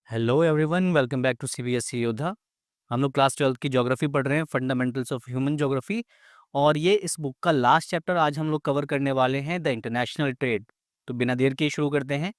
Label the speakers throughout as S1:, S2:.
S1: Hello everyone, welcome back to CBSE Yoddha. हम लोग class 12th की ज्योग्राफी पढ़ रहे हैं, फंडामेंटल्स ऑफ ह्यूमन ज्योग्राफी। और ये इस बुक का लास्ट चैप्टर आज हम लोग कवर करने वाले हैं, द इंटरनेशनल ट्रेड। तो बिना देर के शुरू करते हैं।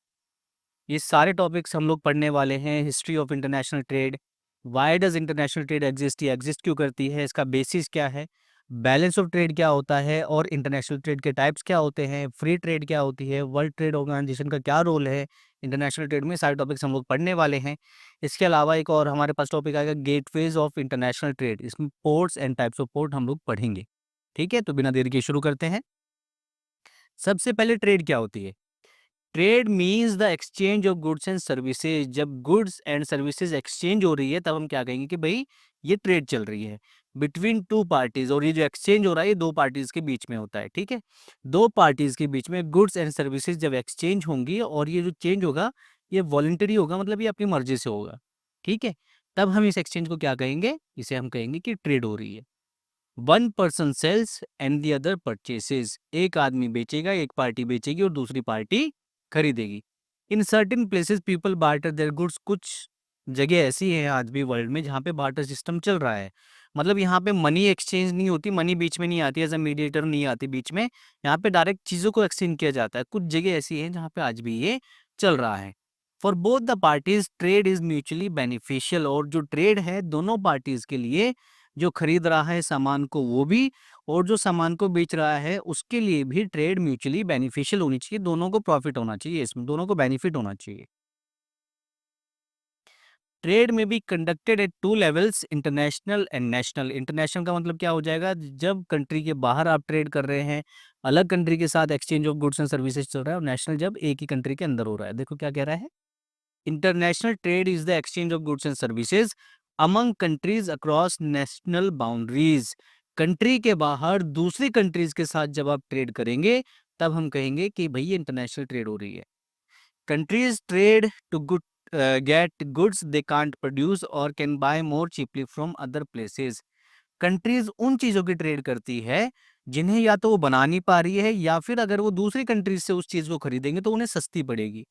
S1: ये सारे टॉपिक्स हम लोग पढ़ने वाले हैं। History of international trade, why does international trade exist, ये एग्जिस्ट क्यों करती है, इसका बेसिस क्या है, बैलेंस ऑफ ट्रेड क्या होता है, और इंटरनेशनल ट्रेड के टाइप्स क्या होते हैं, फ्री ट्रेड क्या होती है, वर्ल्ड ट्रेड ऑर्गेनाइजेशन का क्या रोल है इंटरनेशनल ट्रेड में। सारे टॉपिक्स हम लोग पढ़ने वाले हैं। इसके अलावा एक और हमारे पास टॉपिक आएगा, गेटवेज ऑफ इंटरनेशनल ट्रेड। इसमें ports and types of port हम लोग पढ़ेंगे। ठीक है, तो बिना देर के शुरू करते हैं। सबसे पहले ट्रेड क्या होती है। Trade means the exchange of goods and services. जब गुड्स एंड सर्विसेज एक्सचेंज हो रही है तब हम क्या कहेंगे कि भाई ये ट्रेड चल रही है बिटवीन टू पार्टीज। और ये जो एक्सचेंज हो रहा है ये दो पार्टीज के बीच में होता है। ठीक है, दो पार्टीज के बीच में गुड्स एंड सर्विसेज जब एक्सचेंज होंगी, और ये जो चेंज होगा ये वॉलंटरी होगा, मतलब ये अपनी मर्जी से होगा। ठीक है, तब हम इस एक्सचेंज को क्या कहेंगे, इसे हम कहेंगे कि ट्रेड हो रही है। One person sells and the other purchases. एक आदमी बेचेगा, एक पार्टी बेचेगी और दूसरी पार्टी खरीदेगी। In certain places people barter their goods. कुछ जगह ऐसी है आज भी वर्ल्ड में जहाँ पे बार्टर सिस्टम चल रहा है। मतलब यहाँ पे मनी एक्सचेंज नहीं होती, मनी बीच में नहीं आती, एज अ मीडिएटर नहीं आती बीच में। यहाँ पे डायरेक्ट चीज़ों को एक्सचेंज किया जाता है। कुछ जगह ऐसी है जहाँ पे आज भी ये चल रहा है। For both the parties trade is mutually beneficial. और जो ट्रेड है दोनों पार्टीज के लिए, जो खरीद रहा है सामान को वो भी, और जो सामान को बेच रहा है उसके लिए भी ट्रेड म्यूचुअली बेनिफिशियल होनी चाहिए। दोनों को प्रॉफिट होना चाहिए, इसमें दोनों को बेनिफिट होना चाहिए। ट्रेड में भी conducted at two levels, international and national. International का मतलब क्या हो जाएगा, जब कंट्री के बाहर आप ट्रेड कर रहे हैं, अलग कंट्री के साथ exchange of goods and services चल रहा है। और नेशनल जब एक ही कंट्री के अंदर हो रहा है। देखो क्या कह रहा है, international trade is the exchange of goods and services among countries across national boundaries. Country के बाहर दूसरी कंट्रीज के साथ जब आप ट्रेड करेंगे तब हम कहेंगे कि भाई ये इंटरनेशनल ट्रेड हो रही है। Countries trade to good get goods they can't produce और can buy more cheaply from other places. Countries उन चीजों की ट्रेड करती है जिन्हें या तो वो बना नहीं पा रही है, या फिर अगर वो दूसरी कंट्रीज से उस चीज को खरीदेंगे तो उन्हें सस्ती पड़ेगी।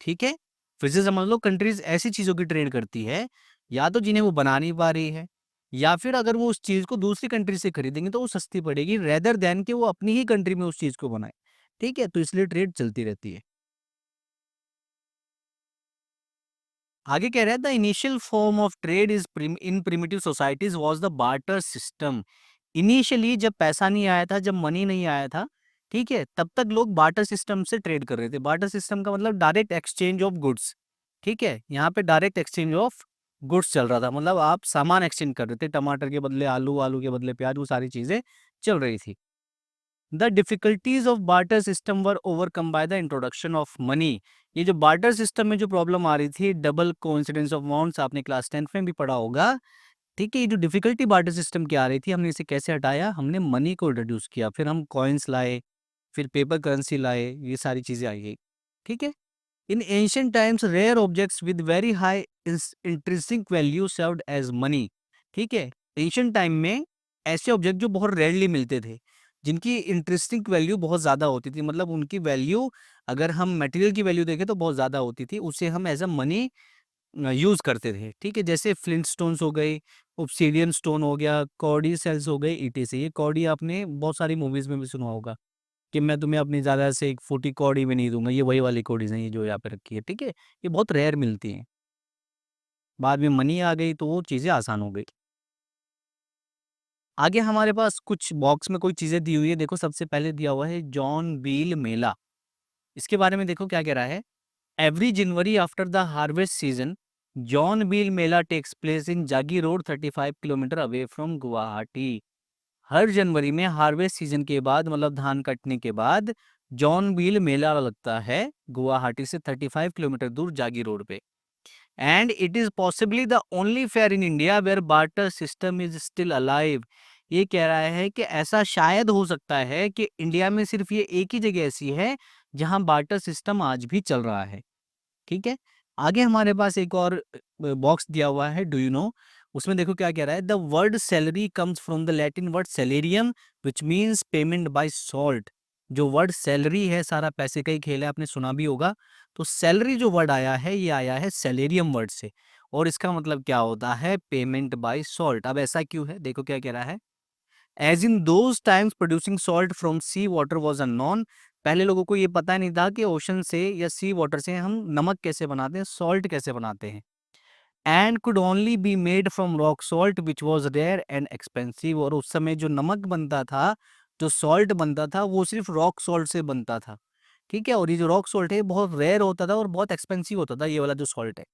S1: ठीक है, फिर से समझ लो, कंट्रीज ऐसी चीजों की ट्रेड करती है या तो जिन्हें वो बना नहीं पा रही है, या फिर अगर वो उस चीज को दूसरी कंट्री से खरीदेंगे तो वो सस्ती पड़ेगी, रेदर देन कि वो अपनी ही कंट्री में उस चीज को बनाए। ठीक है, तो इसलिए ट्रेड चलती रहती है। आगे कह रहा है, the initial form of trade is in primitive societies was the barter system. Initially जब पैसा नहीं आया था, जब मनी नहीं आया था, ठीक है, तब तक लोग बार्टर सिस्टम से ट्रेड कर रहे थे। बार्टर सिस्टम का मतलब डायरेक्ट एक्सचेंज ऑफ गुड्स। ठीक है, यहाँ पे डायरेक्ट एक्सचेंज ऑफ गुड्स चल रहा था, मतलब आप सामान एक्सचेंज कर रहे थे, टमाटर के बदले आलू, आलू के बदले प्याज, वो सारी चीजें चल रही थी। The difficulties of barter system were overcome by the introduction of money. ये जो बार्टर सिस्टम में जो प्रॉब्लम आ रही थी, डबल कोइंसिडेंस ऑफ अमाउंट्स, आपने क्लास 10th में भी पढ़ा होगा। ठीक है, ये जो डिफिकल्टी बार्टर सिस्टम की आ रही थी, हमने इसे कैसे हटाया, हमने मनी को इंट्रोड्यूस किया, फिर हम कॉइन्स लाए, फिर पेपर करेंसी लाए, ये सारी चीजें आई गई। ठीक है, in ancient times rare objects with very high intrinsic value served as money. ठीक है, एंशियंट टाइम में ऐसे ऑब्जेक्ट जो बहुत रेयरली मिलते थे, जिनकी इंटरेस्टिंग वैल्यू बहुत ज़्यादा होती थी, मतलब उनकी वैल्यू अगर हम मटेरियल की वैल्यू देखें तो बहुत ज़्यादा होती थी, उसे हम एज अ मनी यूज़ करते थे। ठीक है, जैसे फ्लिंट स्टोन्स हो गए, ऑब्सीडियन स्टोन हो गया, कॉर्डी सेल्स हो गए, ईटे से। ये कॉर्डी आपने बहुत सारी मूवीज़ में भी सुना होगा कि मैं तुम्हें अपनी ज़्यादा से एक फूटी कौड़ी में नहीं दूंगा, ये वही वाली कौड़ीज़ हैं ये जो यहाँ पे रखी है। ठीक है, ये बहुत रेयर मिलती हैं। बाद में मनी आ गई तो वो चीज़ें आसान हो गई। आगे हमारे पास कुछ बॉक्स में कोई चीज़ें दी हुई है। देखो, सबसे पहले दिया हुआ है जॉन बील मेला। इसके बारे में देखो क्या कह रहा है, every January after the harvest season Jon Beel Mela takes place in Jagiroad 35 kilometre away from Guwahati. हर जनवरी में हार्वेस्ट सीजन के बाद, मतलब धान कटने के बाद, जॉन बील मेला लगता है गुवाहाटी से 35 किलोमीटर दूर जागी रोड पे। And it is possibly the only fair in India where barter system is still alive. ये कह रहा है कि ऐसा शायद हो सकता है कि इंडिया में सिर्फ ये एक ही जगह ऐसी है जहां बार्टर सिस्टम आज भी चल रहा है। ठीक है, आगे हमारे पास एक और बॉक्स दिया हुआ है, डू यू नो। उसमें देखो क्या कह रहा है, the word salary comes from the Latin word salarium which means payment by salt. जो वर्ड सैलरी है, सारा पैसे का ही खेल है, आपने सुना भी होगा। तो सैलरी जो वर्ड आया है, ये आया है सैलेरियम वर्ड से, और इसका मतलब क्या होता है? Payment by salt. अब ऐसा क्यों है? देखो क्या कह रहा है। As in those times producing salt from sea water was unknown. पहले लोगों को ये पता नहीं था कि ओशन से या सी वाटर से हम नमक कैसे बनाते हैं, सॉल्ट कैसे बनाते हैं। And could only be made from rock salt which was rare and expensive. और उस समय जो नमक बनता था, जो सॉल्ट बनता था, वो सिर्फ रॉक सॉल्ट से बनता था। ठीक है, और ये जो रॉक सॉल्ट है बहुत रेयर होता था और बहुत एक्सपेंसिव होता था, ये वाला जो सॉल्ट है।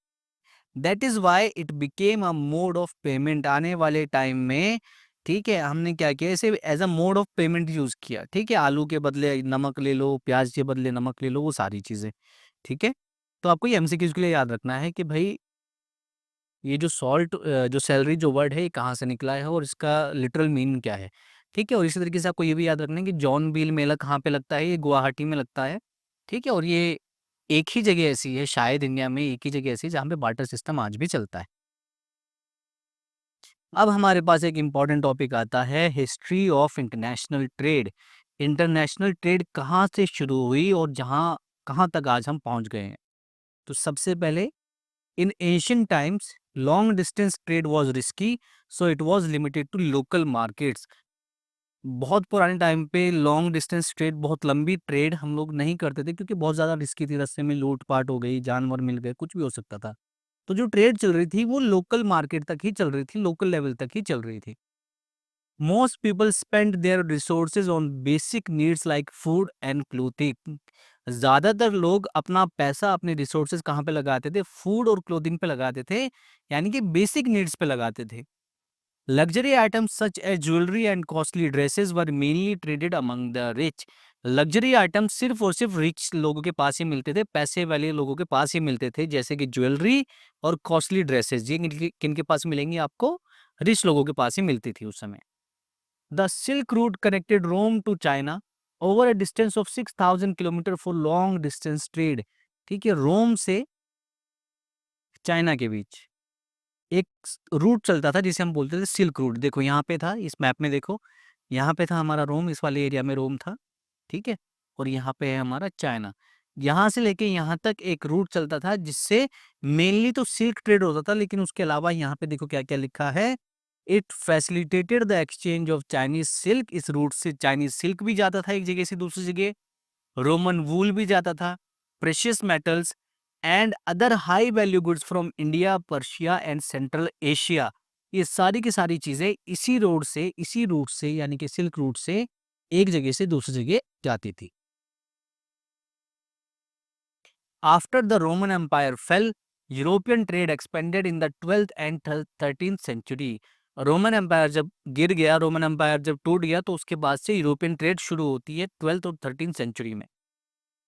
S1: That is why it became a mode of payment. आने वाले टाइम में, ठीक है, हमने क्या किया, इसे as a mode of payment use किया। ठीक है, आलू के बदले नमक ले लो, प्याज के बदले नमक ले लो, वो सारी चीजें। ठीक है, तो आपको ये एमसीक्यूज के लिए याद रखना है कि भाई ये जो सॉल्ट, जो सैलरी जो वर्ड है, ये कहाँ से निकला है और इसका लिटरल मीनिंग क्या है। ठीक है, और इसी तरीके से आपको ये भी याद रखना है कि जॉन बिल मेला कहाँ पे लगता है, ये गुवाहाटी में लगता है। ठीक है, और ये एक ही जगह ऐसी है, शायद इंडिया में एक ही जगह ऐसी है जहाँ पे बार्टर सिस्टम आज भी चलता है। अब हमारे पास एक इम्पॉर्टेंट टॉपिक आता है, history of international trade. International trade कहाँ से शुरू हुई और जहाँ कहाँ तक आज हम पहुँच गए हैं। तो सबसे पहले, in Asian times long distance trade was risky, so it was limited to local markets. बहुत पुराने टाइम पे लॉन्ग डिस्टेंस ट्रेड, बहुत लंबी ट्रेड हम लोग नहीं करते थे क्योंकि बहुत ज़्यादा रिस्की थी, रास्ते में लूट-पाट हो गई, जानवर मिल गए, कुछ भी हो सकता था। तो जो ट्रेड चल रही थी वो लोकल मार्केट तक ही चल रही थी, लोकल लेवल तक ही चल रही थी। Most people spend their resources on basic needs like food and clothing. ज़्यादातर लोग अपना पैसा, अपने रिसोर्सेज कहाँ पे लगाते थे? फूड और क्लोथिंग पे लगाते थे, यानी कि बेसिक नीड्स पे लगाते थे। Luxury items such as jewellery and costly dresses were mainly traded among the rich. Luxury items सिर्फ और सिर्फ रिच लोगों के पास ही मिलते थे, पैसे वाले लोगों के पास ही मिलते थे, जैसे कि ज्वेलरी और कॉस्टली ड्रेसेस। ये किनके पास मिलेंगी आपको? रिच लोगों के पास ही मिलती थी उस समय। The Silk Route connected Rome to China over a distance of 6,000 kilometre for long distance trade। ठीक है, रोम से चाइना के बीच एक रूट चलता था जिसे हम बोलते थे सिल्क रूट। देखो यहाँ पे था, इस मैप में देखो, यहाँ पे था हमारा रोम, इस वाले एरिया में रोम था। ठीक है, और यहाँ पे है हमारा चाइना। यहाँ से लेके यहाँ तक एक रूट चलता था जिससे मेनली तो सिल्क ट्रेड होता था, लेकिन उसके अलावा यहाँ पे देखो क्या क्या लिखा है। It facilitated the exchange of Chinese silk. इस रूट से चाइनीज सिल्क भी जाता था एक जगह से दूसरी जगह, रोमन वूल भी जाता था, precious metals and other high value goods from India, Persia and central Asia. ये सारी की सारी चीजें इसी रोड से, इसी रूट से, यानी कि सिल्क रूट से एक जगह से दूसरी जगह जाती थी। After the Roman Empire fell, European trade expanded in the 12th and 13th century। Roman Empire जब गिर गया, रोमन एम्पायर जब टूट गया, तो उसके बाद से यूरोपियन ट्रेड शुरू होती है 12th और 13th सेंचुरी में।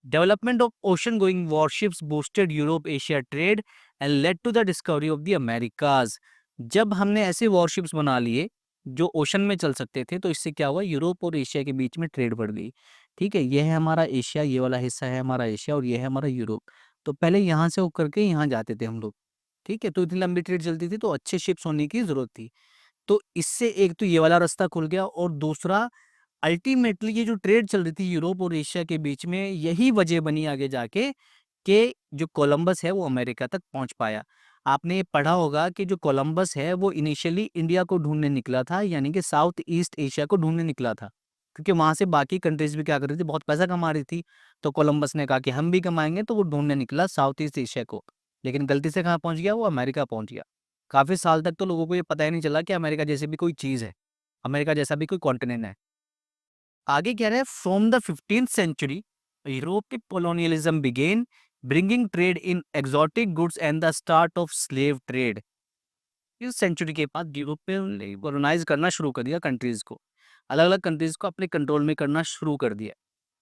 S1: Development of ocean going warships boosted Europe Asia trade and led to the discovery of the Americas. जब हमने ऐसे वॉरशिप्स बना लिए जो ओशन में चल सकते थे, तो इससे क्या हुआ? यूरोप और एशिया के बीच में ट्रेड बढ़ गई। ठीक है, ये है हमारा एशिया, ये वाला हिस्सा है हमारा एशिया, और ये है हमारा यूरोप। तो पहले यहाँ से होकर के यहाँ जाते थे हम लोग। ठीक है, तो इतनी लंबी ट्रेड चलती थी, तो अच्छे शिप्स होने की जरूरत थी। तो इससे एक तो ये वाला रास्ता खुल गया, और दूसरा अल्टीमेटली ये जो ट्रेड चल रही थी यूरोप और एशिया के बीच में, यही वजह बनी आगे जाके कि जो कोलंबस है वो अमेरिका तक पहुंच पाया। आपने ये पढ़ा होगा कि जो कोलंबस है वो इनिशियली इंडिया को ढूंढने निकला था, यानी कि साउथ ईस्ट एशिया को ढूंढने निकला था, क्योंकि वहां से बाकी कंट्रीज भी क्या कर रही थी, बहुत पैसा कमा रही थी। तो कोलंबस ने कहा कि हम भी कमाएंगे, तो वो ढूंढने निकला साउथ ईस्ट एशिया को। लेकिन गलती से कहाँ पहुंच गया? वो अमेरिका पहुंच गया। काफी साल तक तो लोगों को ये पता ही नहीं चला कि अमेरिका जैसी भी कोई चीज है, अमेरिका जैसा भी कोई कॉन्टिनेंट है। आगे कह रहे हैं, from the 15th century European colonialism began bringing trade in exotic goods and the start of slave trade। इस सेंचुरी के बाद यूरोपियन ने कॉलोनाइज करना शुरू कर दिया कंट्रीज को, अलग अलग कंट्रीज को अपने कंट्रोल में करना शुरू कर दिया।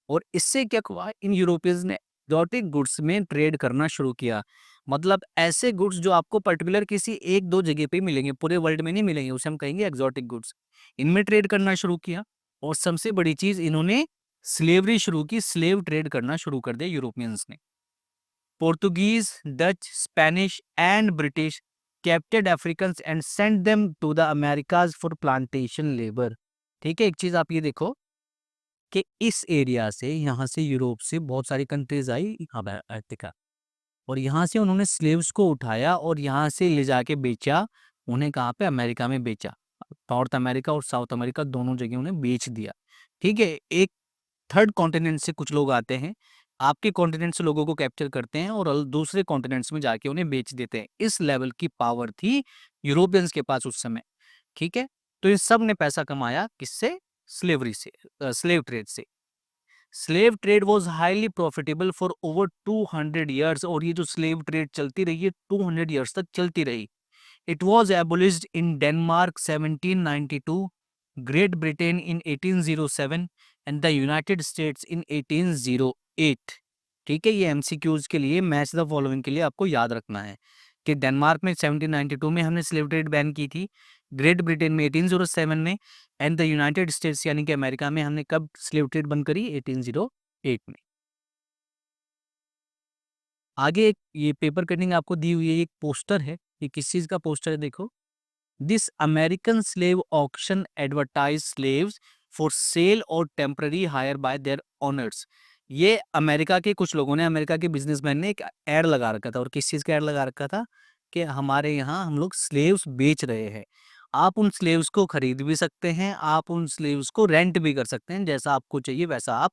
S1: और इससे क्या हुआ? इन यूरोपियंस ने एक्सोटिक गुड्स में ट्रेड करना शुरू किया। मतलब ऐसे गुड्स जो आपको पर्टिकुलर किसी एक दो जगह पे ही मिलेंगे, पूरे वर्ल्ड में नहीं मिलेंगे, उसे हम कहेंगे एक्सोटिक गुड्स। इनमें ट्रेड करना शुरू किया, और सबसे बड़ी चीज, इन्होंने स्लेवरी शुरू की, स्लेव ट्रेड करना शुरू कर दिया यूरोपियंस ने। Portuguese, Dutch, Spanish and British captured Africans and sent them to the Americas for plantation labour. ठीक है, एक चीज आप ये देखो, कि इस एरिया से, यहाँ से यूरोप से बहुत सारी कंट्रीज आई यहाँ पे अफ्रीका, और यहाँ से उन्होंने स्लेव्स को उठाया और यहाँ से ले जाके बेचा। उन्हें कहाँ पे? अमेरिका में बेचा। नॉर्थ अमेरिका और साउथ अमेरिका दोनों जगह उन्हें बेच दिया। ठीक है, एक थर्ड कॉन्टिनेंट से कुछ लोग आते हैं, आपके कॉन्टिनेंट से लोगों को कैप्चर करते हैं और दूसरे कॉन्टिनेंट्स में जाके उन्हें बेच देते हैं। इस लेवल की पावर थी यूरोपियंस के पास उस समय। ठीक है, तो इन सब ने पैसा कमाया किससे? स्लेवरी से, स्लेव ट्रेड से। Slave trade was highly profitable for over 200 years, और ये जो स्लेव ट्रेड चलती रही है 200 इयर्स तक चलती रही। It was एबोलिश्ड in Denmark 1792, great Britain in 1807 and the United states in 1808। ठीक है, ये एमसीक्यूज के लिए, मैच द फॉलोइंग के लिए आपको याद रखना है कि डेनमार्क में 1792 में हमने स्लेव ट्रेड बैन की थी, ग्रेट ब्रिटेन में 1807 में, एंड द यूनाइटेड स्टेट्स यानी कि अमेरिका में हमने कब स्लेव ट्रेड बंद करी? 1808 में। आगे एक ये पेपर कटिंग आपको दी हुई है, एक पोस्टर है। ये किस चीज का पोस्टर है? देखो, this American slave auction advertise slaves for sale और temporary hire by their owners. ये अमेरिका के कुछ लोगों ने, अमेरिका के बिजनेसमैन ने एक एड लगा रखा था, और किस चीज का एड लगा रखा था? कि हमारे यहाँ हम लोग स्लेव्स बेच रहे हैं, आप उन स्लेव्स को खरीद भी सकते हैं, आप उन स्लेव्स को रेंट भी कर सकते हैं, जैसा आपको चाहिए वैसा आप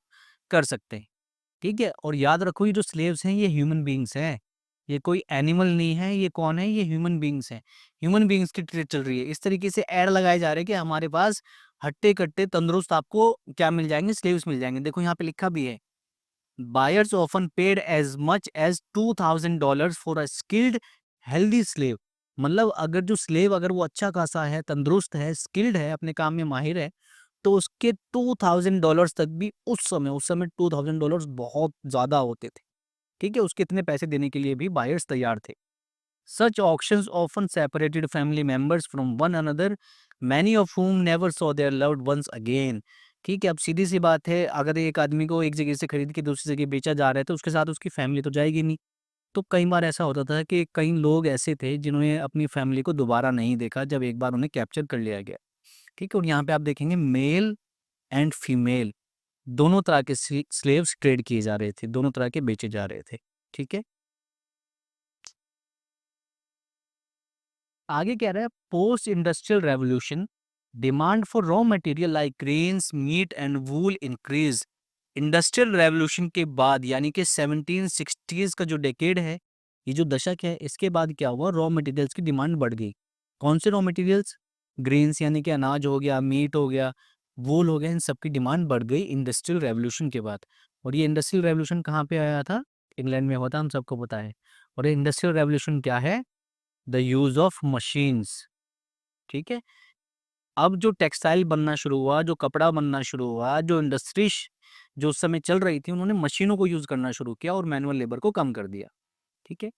S1: कर सकते हैं। ठीक है, और याद रखो ये जो स्लेव्स हैं ये ह्यूमन बींग्स हैं, ये कोई एनिमल नहीं है। ये कौन है? ये ह्यूमन बींग्स हैं। ह्यूमन बींग्स की ट्रेड चल रही है। इस तरीके से ऐड लगाए जा रहे हैं कि हमारे पास हट्टे कट्टे तंदुरुस्त आपको क्या मिल जाएंगे? स्लेव्स मिल जाएंगे। देखो यहाँ पे लिखा भी है, buyers often paid as much as $2000 for a skilled healthy slave. मतलब अगर जो स्लेव, अगर वो अच्छा खासा है, तंदुरुस्त है, स्किल्ड है, अपने काम में माहिर है, तो उसके $2000 तक भी उस समय $2000 बहुत ज्यादा होते थे। ठीक है, उसके इतने पैसे देने के लिए भी बायर्स तैयार थे। Such auctions often separated family members from one another, many of whom never saw their loved ones again. ठीक है, अब सीधी सी बात है, अगर एक आदमी को एक जगह से खरीद के दूसरी जगह बेचा जा रहा है तो उसके साथ उसकी फैमिली तो जाएगी नहीं। तो कई बार ऐसा होता था कि कई लोग ऐसे थे जिन्होंने अपनी फैमिली को दोबारा नहीं देखा जब एक बार उन्हें कैप्चर कर लिया गया। ठीक है, और यहाँ पे आप देखेंगे मेल एंड फीमेल दोनों तरह के स्लेव्स ट्रेड किए जा रहे थे, दोनों तरह के बेचे जा रहे थे। ठीक है, आगे कह रहा है, post industrial revolution demand for raw material like grains, meat and wool increase. Industrial revolution के बाद यानी कि 1760s का जो डेकेड है, ये जो दशक है, इसके बाद क्या हुआ? रॉ मटेरियल्स की डिमांड बढ़ गई। कौन से रॉ मटेरियल्स? ग्रेन्स यानी कि अनाज हो गया, मीट हो गया, वूल हो गया, इन सब की डिमांड बढ़ गई इंडस्ट्रियल रेवोल्यूशन के बाद। और ये इंडस्ट्रियल रेवोल्यूशन कहाँ पे आया था? इंग्लैंड में हुआ था, हम सबको पता है। और ये इंडस्ट्रियल रेवोल्यूशन क्या है? The use of machines. ठीक है, अब जो टेक्सटाइल बनना शुरू हुआ, जो कपड़ा बनना शुरू हुआ, जो इंडस्ट्रीज जो उस समय चल रही थी, उन्होंने मशीनों को यूज करना शुरू किया और मैनुअल लेबर को कम कर दिया। ठीक है,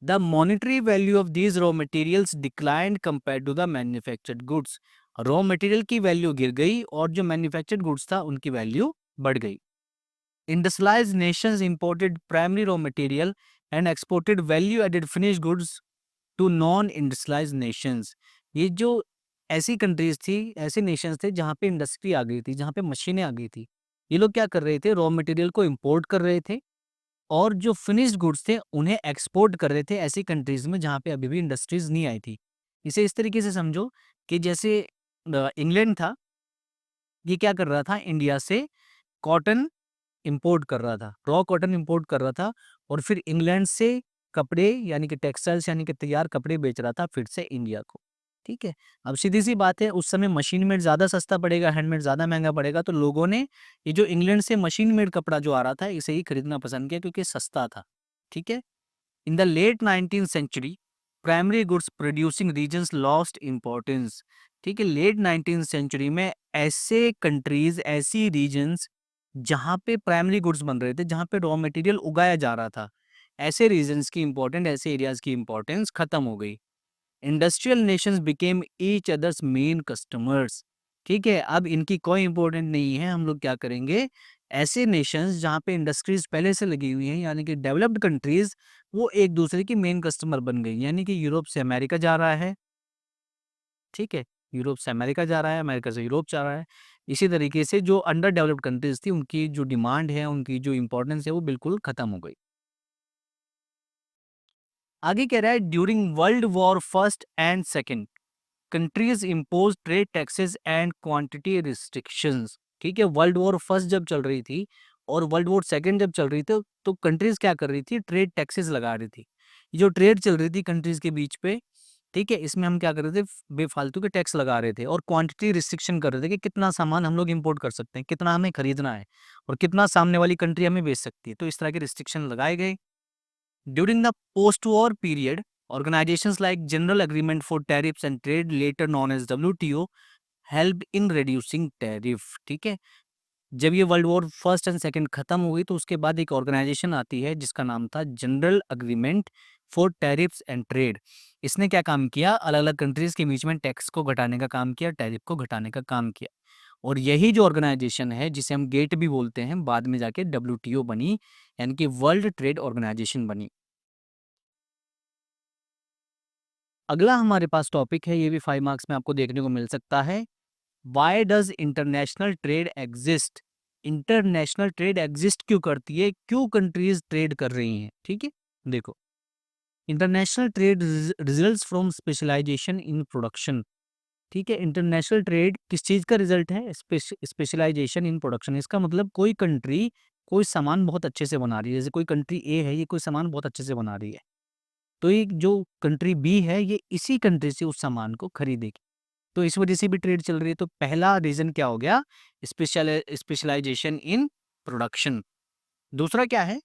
S1: the monetary value of these raw materials declined compare to the manufactured goods. Raw material की वैल्यू गिर गई और जो मैन्युफैक्चर्ड गुड्स था उनकी वैल्यू बढ़ गई। Industrialised nations imported primary raw material and exported value added finished goods to non industrialised nations. ये जो ऐसी कंट्रीज थी, ऐसे नेशंस थे जहाँ पे इंडस्ट्री आ गई थी, जहाँ पे मशीनें आ गई थी, ये लोग क्या कर रहे थे? रॉ मटेरियल को इंपोर्ट कर रहे थे और जो फिनिश्ड गुड्स थे उन्हें एक्सपोर्ट कर रहे थे ऐसी कंट्रीज में जहाँ पे अभी भी इंडस्ट्रीज नहीं आई थी। इसे इस तरीके से समझो कि जैसे इंग्लैंड था, ये क्या कर रहा था? इंडिया से कॉटन इंपोर्ट कर रहा था, रॉ कॉटन इंपोर्ट कर रहा था, और फिर इंग्लैंड से कपड़े यानी कि टेक्सटाइल्स यानी कि तैयार कपड़े बेच रहा था फिर से इंडिया को। ठीक है, अब सीधी सी बात है, उस समय मशीन मेड ज्यादा सस्ता पड़ेगा, हैंडमेड ज्यादा महंगा पड़ेगा, तो लोगों ने ये जो इंग्लैंड से मशीन मेड कपड़ा जो आ रहा था इसे ही खरीदना पसंद किया क्योंकि सस्ता था। ठीक है, in the late 19th century primary goods producing regions lost importance. ठीक है, लेट 19th सेंचुरी में ऐसे कंट्रीज, ऐसी रीजन्स जहाँ पे प्राइमरी गुड्स बन रहे थे, जहाँ पे रॉ मटेरियल उगाया जा रहा था, ऐसे रीजन्स की इंपॉर्टेंट, ऐसे एरियाज की इंपॉर्टेंस खत्म हो गई। Industrial Nations became each others main customers. ठीक है, अब इनकी कोई इंपॉर्टेंट नहीं है, हम लोग क्या करेंगे? ऐसे नेशंस जहाँ पे इंडस्ट्रीज पहले से लगी हुई हैं यानी कि डेवलप्ड कंट्रीज, वो एक दूसरे की मेन कस्टमर बन गई। यानी कि यूरोप से अमेरिका जा रहा है, ठीक है, यूरोप से अमेरिका जा रहा है, अमेरिका से यूरोप जा रहा है। इसी तरीके से जो अंडर डेवलप्ड कंट्रीज़ थी, उनकी जो डिमांड है, उनकी जो इम्पोर्टेंस है, वो बिल्कुल खत्म हो गई। आगे कह रहा है during world war first and second countries impose trade taxes and quantity restrictions. ठीक है, वर्ल्ड वॉर फर्स्ट जब चल रही थी और वर्ल्ड वॉर सेकंड जब चल रही थी, तो कंट्रीज क्या कर रही थी, ट्रेड टैक्सेस लगा रही थी। ये जो ट्रेड चल रही थी कंट्रीज के बीच पे, ठीक है, इसमें हम क्या कर रहे थे, बेफालतू के टैक्स लगा रहे थे और क्वांटिटी रिस्ट्रिक्शन कर रहे थे कि कितना सामान हम लोग इंपोर्ट कर सकते हैं, कितना हमें खरीदना है और कितना सामने वाली कंट्री हमें बेच सकती है। तो इस तरह के रिस्ट्रिक्शन लगाए गए। During the post-war period, organizations like General Agreement for Tariffs and Trade, later known as WTO, helped in reducing tariff। ठीक है, जब ये world war first and second खत्म हो गई, तो उसके बाद एक ऑर्गेनाइजेशन आती है जिसका नाम था general agreement for tariffs and trade. इसने क्या काम किया, अलग अलग कंट्रीज के बीच में टैक्स को घटाने का काम किया, टैरिफ को घटाने का काम किया। और यही जो ऑर्गेनाइजेशन है, जिसे हम गेट भी बोलते हैं, बाद में जाके WTO बनी, यानी कि वर्ल्ड ट्रेड ऑर्गेनाइजेशन बनी। अगला हमारे पास टॉपिक है, ये भी 5 मार्क्स में आपको देखने को मिल सकता है। Why does international trade exist? International trade exist क्यों करती है, क्यों कंट्रीज ट्रेड कर रही हैं? ठीक है, देखो, international trade results from specialisation in production. ठीक है, इंटरनेशनल ट्रेड किस चीज का रिजल्ट है, स्पेशलाइजेशन इन प्रोडक्शन। इसका मतलब कोई कंट्री कोई सामान बहुत अच्छे से बना रही है, जैसे कोई कंट्री ए है, ये कोई सामान बहुत अच्छे से बना रही है, तो ये जो कंट्री बी है, ये इसी कंट्री से उस सामान को खरीदेगी। तो इस वजह से भी ट्रेड चल रही है। तो पहला रीजन क्या हो गया, स्पेशलाइजेशन इन प्रोडक्शन। दूसरा क्या है,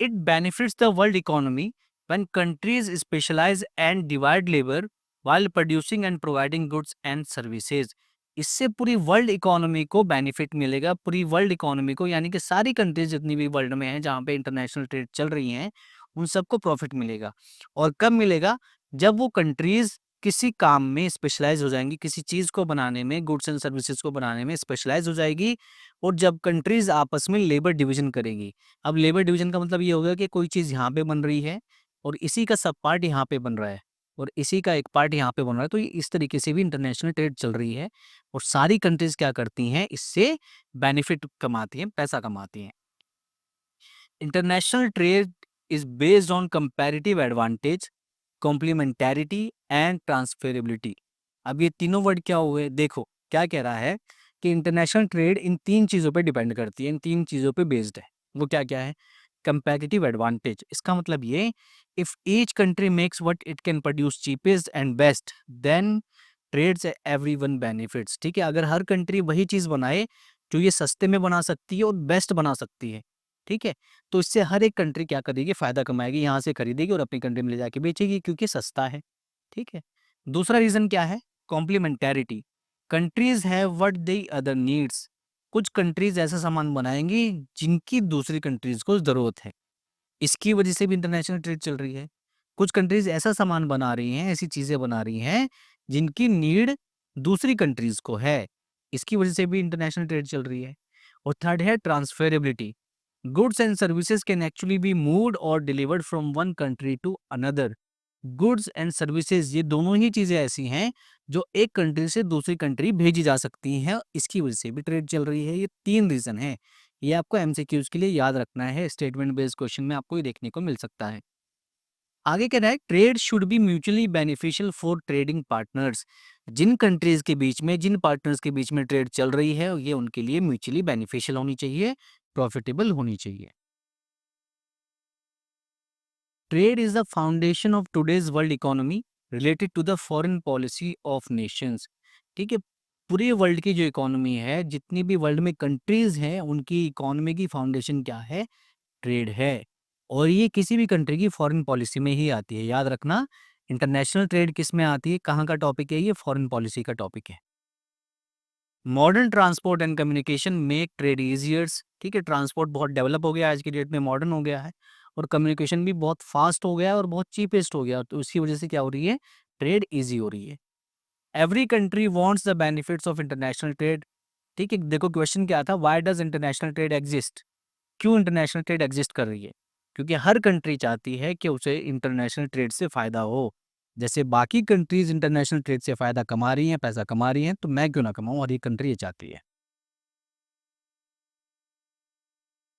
S1: it benefits the world economy when countries specialise and divide labour while producing and providing goods and services. इससे पूरी वर्ल्ड इकोनॉमी को बेनिफिट मिलेगा, पूरी वर्ल्ड इकोनॉमी को, यानी कि सारी कंट्रीज जितनी भी वर्ल्ड में हैं जहाँ पे इंटरनेशनल ट्रेड चल रही हैं, उन सबको प्रॉफिट मिलेगा। और कब मिलेगा, जब वो कंट्रीज किसी काम में स्पेशलाइज हो जाएंगी, किसी चीज को बनाने में, गुड्स एंड सर्विसेज को बनाने में स्पेशलाइज हो जाएगी। और जब कंट्रीज आपस में लेबर डिवीजन करेंगी, अब लेबर डिवीजन का मतलब ये होगा कि कोई चीज यहाँ पे बन रही है और इसी का सब पार्ट यहाँ पे बन रहा है और इसी का एक पार्ट यहाँ पे बन रहा है, तो ये इस तरीके से भी इंटरनेशनल ट्रेड चल रही है। और सारी कंट्रीज क्या करती हैं, इससे बेनिफिट कमाती हैं, पैसा कमाती हैं। International trade is based on comparative advantage, complementarity and transferability. अब ये तीनों वर्ड क्या हुए, देखो क्या कह रहा है कि इंटरनेशनल ट्रेड इन 3 चीज़ों पे डिपेंड करती है, इन 3 चीज़ों पे बेस्ड है। वो क्या क्या है, कंपैरेटिव एडवांटेज, इसका मतलब ये, if each country makes what it can produce cheapest and best, then trades everyone benefits. ठीक है, अगर हर कंट्री वही चीज़ बनाए जो ये सस्ते में बना सकती है और बेस्ट बना सकती है, ठीक है, तो इससे हर एक कंट्री क्या करेगी, फायदा कमाएगी, यहाँ से खरीदेगी और अपनी कंट्री में ले जाके बेचेगी, क्योंकि सस्ता है। ठीक है, दूसरा रीजन क्या है, complementarity. Countries have what the other needs. कुछ कंट्रीज ऐसा सामान बनाएंगी जिनकी दूसरी कंट्रीज को जरूरत है, इसकी वजह से भी इंटरनेशनल ट्रेड चल रही है। कुछ कंट्रीज ऐसा सामान बना रही हैं, ऐसी चीजें बना रही हैं जिनकी नीड दूसरी कंट्रीज को है, इसकी वजह से भी इंटरनेशनल ट्रेड चल रही है। और थर्ड है transferability. Goods and services can actually be moved और delivered from one country to another. Goods and services, ये दोनों ही चीजें ऐसी हैं जो एक कंट्री से दूसरी कंट्री भेजी जा सकती हैं, इसकी वजह से भी ट्रेड चल रही है। ये 3 रीजन है, ये आपको एमसीक्यूज के लिए याद रखना है, स्टेटमेंट बेस्ड क्वेश्चन में आपको ये देखने को मिल सकता है। आगे कह रहा है trade should be mutually beneficial for trading partners. जिन कंट्रीज के बीच में, जिन पार्टनर्स के बीच में ट्रेड चल रही है, ये उनके लिए म्यूचुअली बेनिफिशियल होनी चाहिए, प्रॉफिटेबल होनी चाहिए। Trade is the foundation of today's world economy related to the foreign policy of nations. ठीक है, पूरे वर्ल्ड की जो इकोनॉमी है, जितनी भी वर्ल्ड में कंट्रीज हैं, उनकी इकोनॉमी की फाउंडेशन क्या है, ट्रेड है। और ये किसी भी कंट्री की फॉरेन पॉलिसी में ही आती है, याद रखना। इंटरनेशनल ट्रेड किस में आती है, कहाँ का टॉपिक है, ये फॉरेन पॉलिसी का टॉपिक है। Modern transport and communication make trade easiers. ठीक है, ट्रांसपोर्ट बहुत डेवलप हो गया है, आज की डेट में मॉडर्न हो गया है, और कम्युनिकेशन भी बहुत फास्ट हो गया है और बहुत चीपेस्ट हो गया है, तो इसकी वजह से क्या हो रही है, ट्रेड ईजी हो रही है। Every country wants the benefits of international trade. ठीक है, देखो क्वेश्चन क्या था, why does international trade exist? क्यों इंटरनेशनल ट्रेड एग्जिस्ट कर रही है? क्योंकि हर कंट्री चाहती है कि उसे इंटरनेशनल ट्रेड से फायदा हो। जैसे बाकी कंट्रीज इंटरनेशनल ट्रेड से फायदा कमा रही हैं, पैसा कमा रही हैं, तो मैं क्यों ना कमाऊं, और ये कंट्री ये चाहती है।